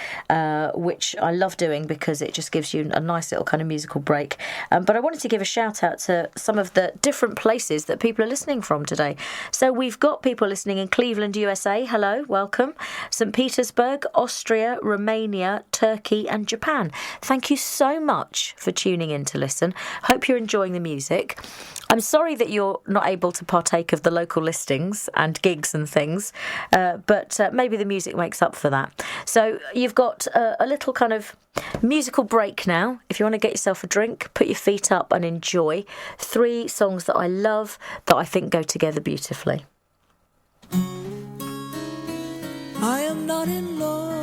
which I love doing because it just gives you a nice little kind of musical break. But I wanted to give a shout out to some of the different places that people are listening from today. So we've got people listening in Cleveland, USA. Hello, welcome. St. Petersburg, Austria, Romania, Turkey and Japan. Thank you so much for tuning in to listen. Hope you're enjoying the music. I'm sorry that you're not able to partake of the local listings and gigs and things, but maybe the music makes up for that. So you've got a little kind of musical break now. If you want to get yourself a drink, put your feet up and enjoy 3 songs that I love that I think go together beautifully. I am not in love,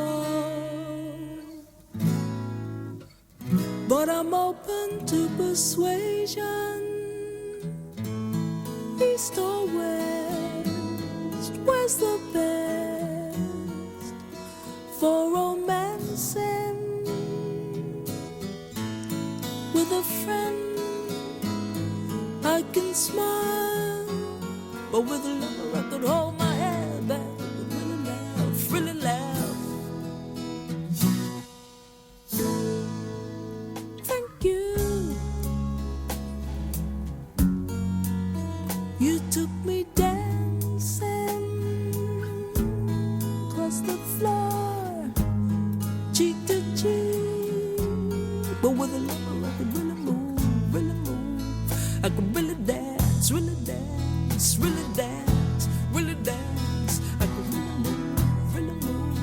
but I'm open to persuasion. East or west, where's the best for romancing? With a friend I can smile, but with a lover I could hold my head back and really laugh, really laugh. Thank you. You took me dancing across the floor, cheek to cheek, but with a lover I could really move, really move. I could really dance, really dance, really dance, really dance. I could really move, really move,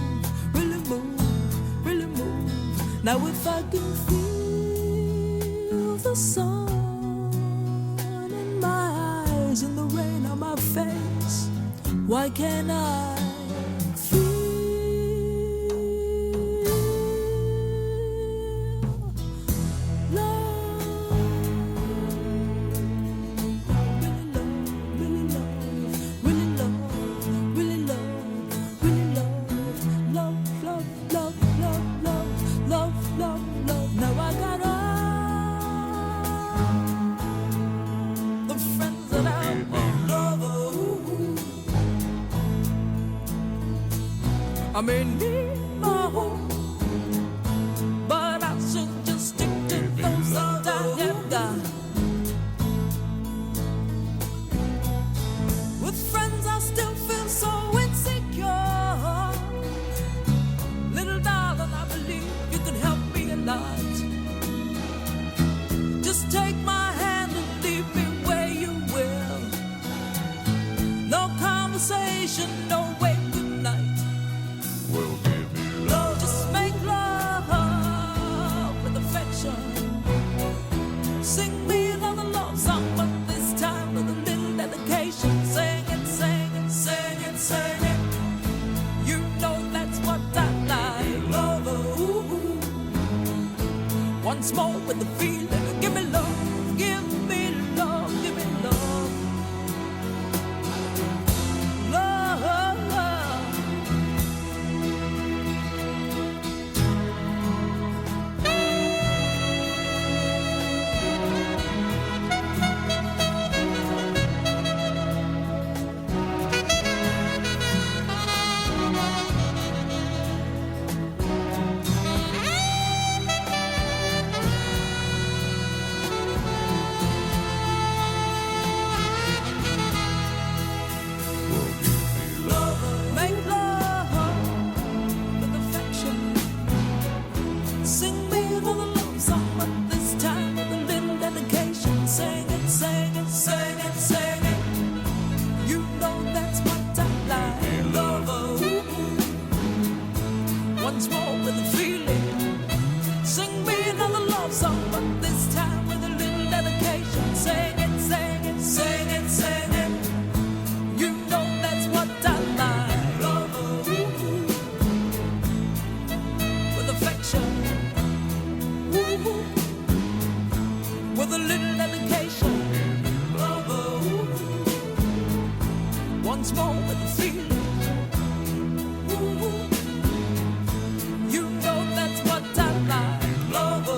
really move, really move. Now if I can feel the sun in my eyes and the rain on my face, why can't I feel love? Really love, really love, really love, really love, love, love, love, love, love, love, love, love. Now I got all the friends that I love. I may need my home, but I should just stick to those that I have got. With friends I still feel so insecure. Little darling, I believe you can help me a lot. Just take my hand and lead me where you will. No conversation, no way, good night. We'll give you love. Just make love with affection. Sing me another love song, but this time with a little dedication. Sing it, sing it, sing it, sing it. You know that's what I like. Love, ooh. Once more with the feeling. Give me love, give me love, give me love. Love. Make love with affection. Sing me another love song, but this time with a little dedication. Sing it, sing it, sing it, sing it. You know that's what I like. Love, once more with a feeling. Sing me another love song, but this time with a little dedication. Sing it, sing it, sing it, sing it. You know that's what I like. Love, with affection, with a little dedication. Love, once more with a feeling. You know that's what I like. Love.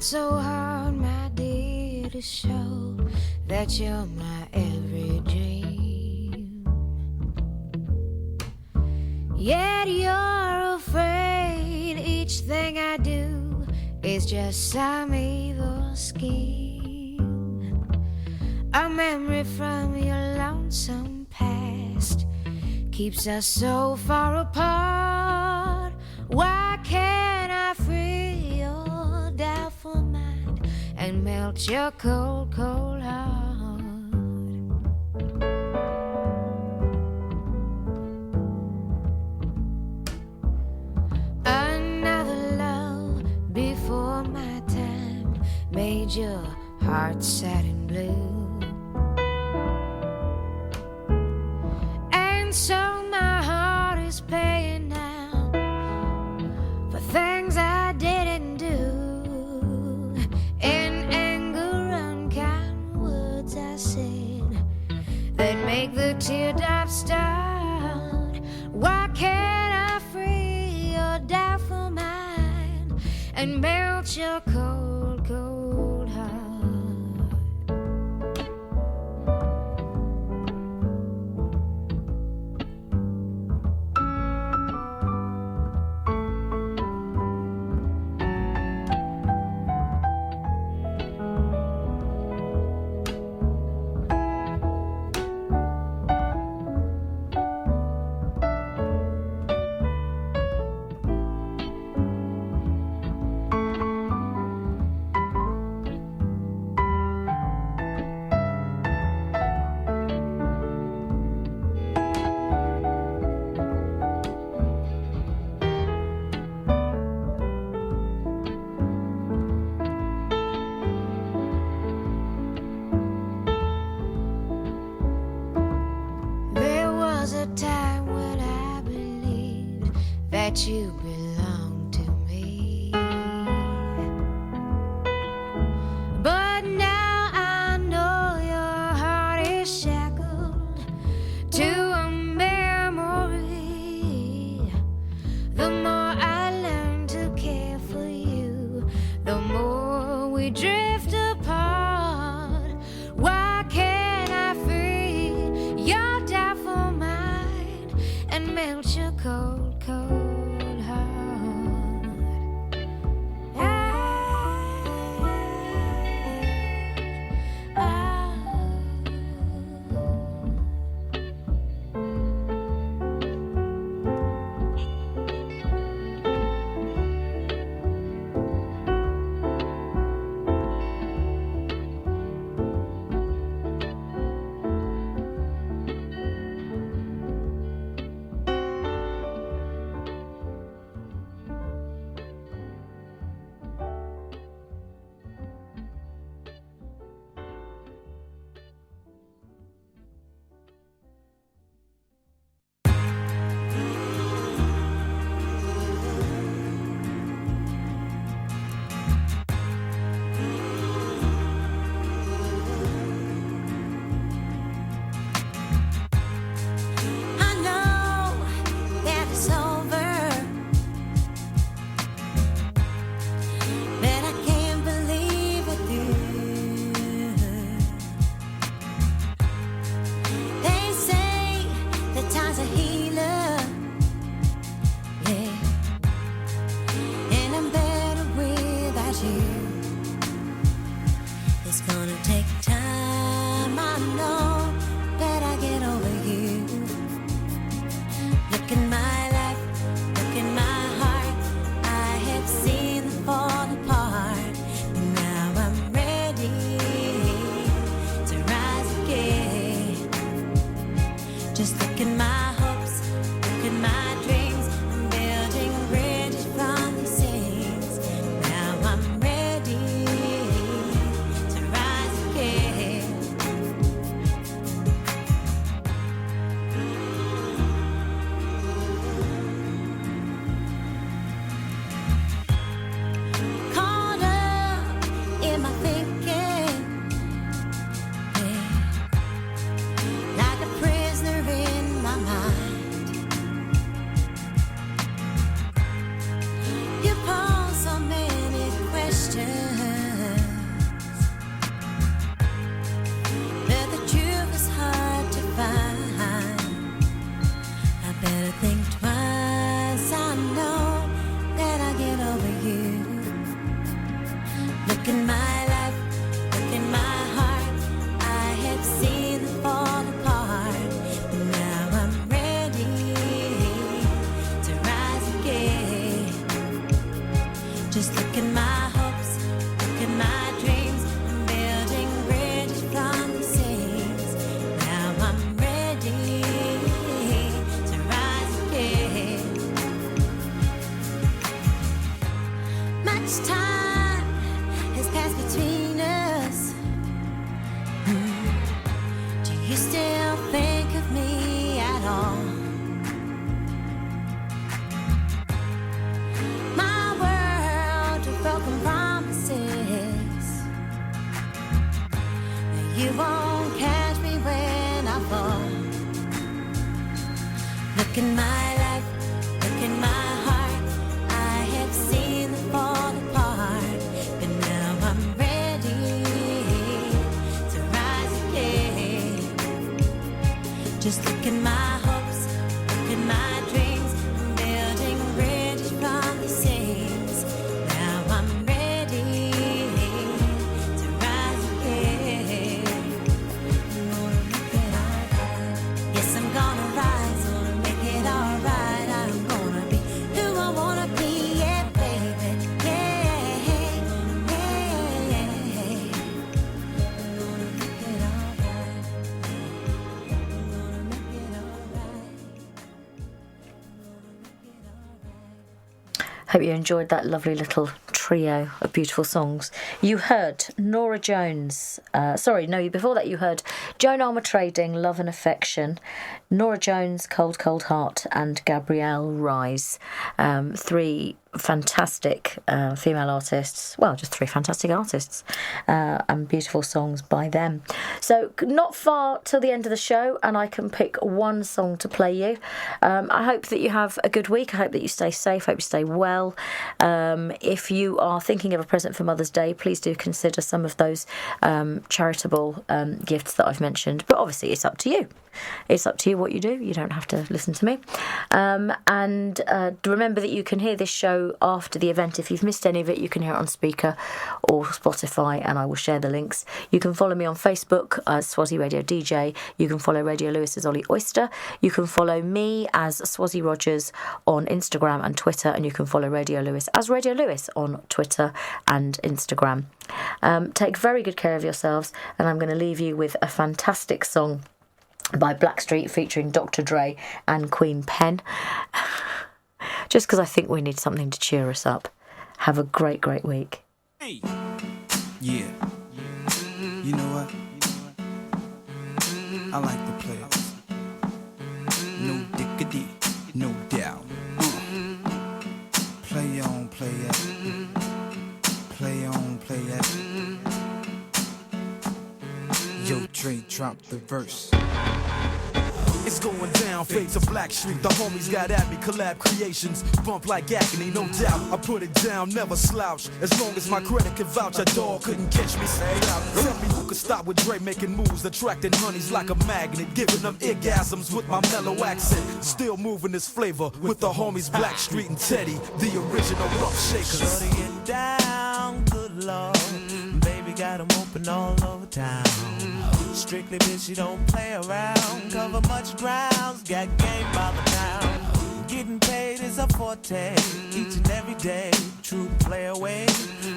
not so hard, my dear, to show that you're my every dream. Yet you're afraid each thing I do is just some evil scheme. A memory from your lonesome past keeps us so far apart. Why can't I free your doubtful mind and melt your cold, cold heart? Another love before my time made your heart sad and blue, and so my heart is paying now for things I didn't do. In anger, unkind words I said that make the teardrops start. Why can't I free your doubtful mind and melt your cold, cold heart? There was a time when I believed that you belonged to me, but now I know your heart is shackled to a memory. The more I learn to care for you, the more we drift apart. Why can't I free your doubtful mind and melt your cold, cold heart? you still think of me at all? My world of broken promises. You won't catch me when I fall. Look in my life, look in my heart. I have seen them fall apart, but now I'm ready to rise again. Just look at my hopes, look at my dreams. I'm building bridges from the seams. Now I'm ready to rise again. Gonna make it alright. Yes, I'm gonna rise, gonna make it alright. I'm gonna be who I wanna be, yeah, baby. Yeah, yeah, yeah. Gonna make it alright. Gonna make it alright. Hope you enjoyed that lovely little trio of beautiful songs. You heard Nora Jones. Before that you heard Joan Armour-Trading, Love and Affection, Nora Jones, Cold Cold Heart, and Gabrielle Rise. Three fantastic female artists. Well, just three fantastic artists and beautiful songs by them. So not far till the end of the show, and I can pick one song to play you. I hope that you have a good week. I hope that you stay safe. I hope you stay well. If you are thinking of a present for Mother's Day, please do consider some of those charitable gifts that I've mentioned. But obviously, it's up to you. It's up to you what you do. You don't have to listen to me. And remember that you can hear this show after the event. If you've missed any of it, you can hear it on Speaker or Spotify, and I will share the links. You can follow me on Facebook as Swazi Radio DJ. You can follow Radio Lewes as Ollie Oyster. You can follow me as Swazi Rogers on Instagram and Twitter, and you can follow Radio Lewes as Radio Lewes on Twitter and Instagram. Take very good care of yourselves, and I'm going to leave you with a fantastic song by Blackstreet featuring Dr. Dre and Queen Pen. Just because I think we need something to cheer us up. Have a great, great week. Hey. Yeah. You know what? I like the players. No dickity, no doubt. Play on, play it. Play on, play it. Yo, Dre, drop the verse. It's going down, fade to Blackstreet. The homies got at me, collab creations. Bump like agony, no doubt. I put it down, never slouch. As long as my credit can vouch, a dog couldn't catch me. Say out. Tell me who could stop with Dre making moves, attracting honeys like a magnet, giving them orgasms with my mellow accent. Still moving this flavor with the homies Blackstreet and Teddy, the original rough shakers. Shutting it down, good lord. Baby got them open all over town. Strictly bitch, you don't play around. Cover much grounds, got game by the pound. Getting paid is a forte, each and every day. True play away.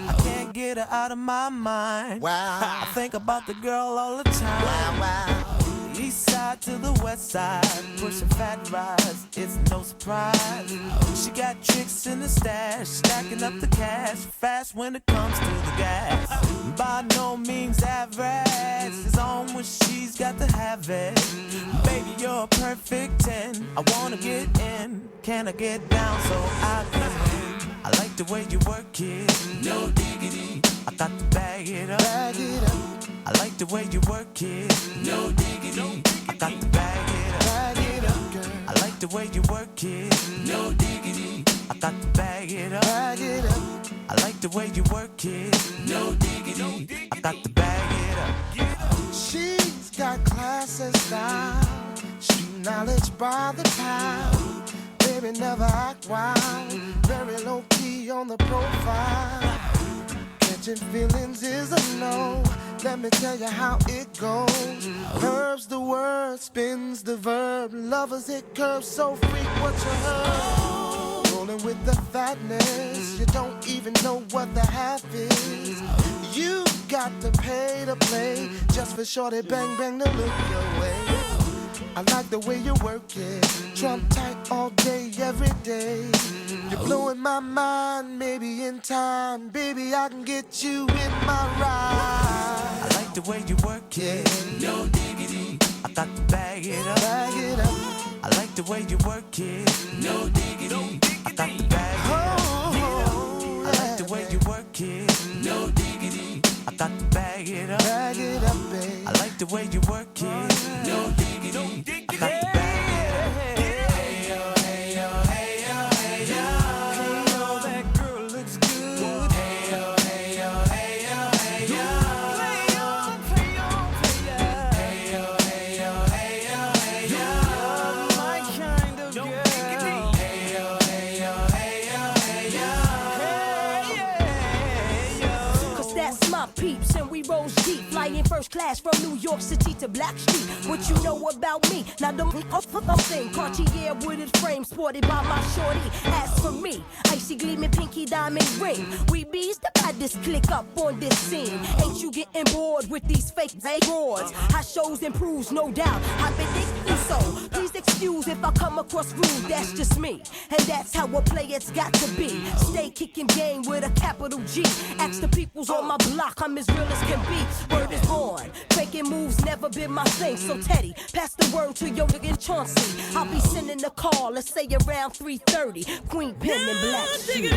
I can't get her out of my mind. Wow. I think about the girl all the time. Wow, wow. East side to the west side, pushing fat rides, it's no surprise. She got tricks in the stash, stacking up the cash, fast when it comes to the gas. By no means average, it's on when she's got to have it. Baby, you're a perfect 10, I wanna get in. Can I get down so I can win? I like the way you work it, no diggity. I got to bag it up. Bag it up. I like the way you work it, no diggity. I got to bag it up. Bag it up, girl. I like the way you work it, no diggity. I got to bag it up. Bag it up. I like the way you work it, no diggity. I got to bag it up. She's got class and style, street knowledge by the pound. Baby never act wild, very low key on the profile. Catching feelings is a no. Let me tell you how it goes. Curves the word, spins the verb. Lovers it curves so freak what you heard. Rolling with the fatness, you don't even know what the half is. You got to pay to play just for shorty bang bang to look your way. I like the way you work it, trump tight all day, every day. You're blowing my mind, maybe in time, baby I can get you in my ride. I like the way you work it, no diggity. I got to bag it up. I like the way you work it. No diggity. I got to bag it up. I like the way you work it. No diggity. I got to bag it up. Babe. I like the way you work it. No diggity. I got to bag it up. Hey yo, hey yo, hey yo, hey yo. Hey yo, that girl looks good. Hey yo, hey yo, hey yo, hey yo. Play on, play on, play on. Hey yo, hey yo, hey yo, hey yo. You're my kind of girl. Hey yo, hey yo, hey yo, hey yo. Hey yo. Cause that's my peeps and we rose deep. Flying first class from New York City to Blackstreet. What you know about me? Now the thing Cartier wooded frame sported by my shorty. As for me, icy gleaming pinky diamond ring. We bees the baddest click up on this scene. Ain't you getting bored with these fake roars? High shows improves, no doubt. I've been thinking so. Please excuse if I come across rude. That's just me, and that's how a player's got to be. Stay kicking game with a capital G. Ask the peoples on my block, I'm as real as can be. Word is born. Faking moves never been my thing. So Teddy, pass the word to your nigga Chauncey. I'll be sending a call, let's say around 3:30. Queen Pen and Black Shoes.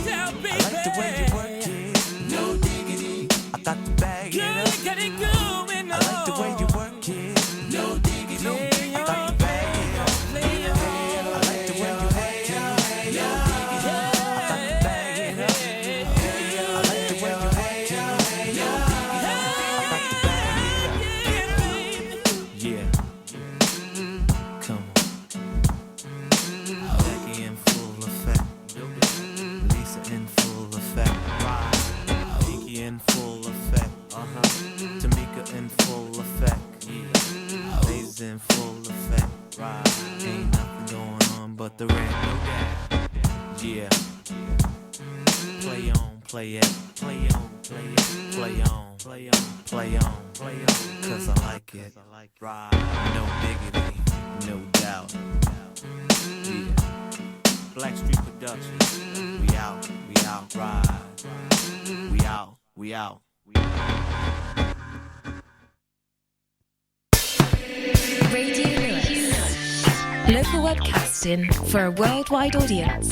I like the way you work it. No diggity. I got to bag it up. I like the way you work it. No diggity. I got to bag it up. I like the way you work it. No diggity. I got to bag it up. I like the way you work it. No diggity. I got to bag it up. Yeah. Come on. Becky in full effect. Lisa in full effect. Pinky in full effect. Tamika in full effect. Lays in full effect. Ain't nothing going on but the red. Yeah. Play on, play it. Play on, play it. Play on, play on, play on, play on. Cause I like it. No diggity, no doubt. Yeah. Blackstreet Productions. We out, ride. We out. Radio Lewes. Local webcasting for a worldwide audience.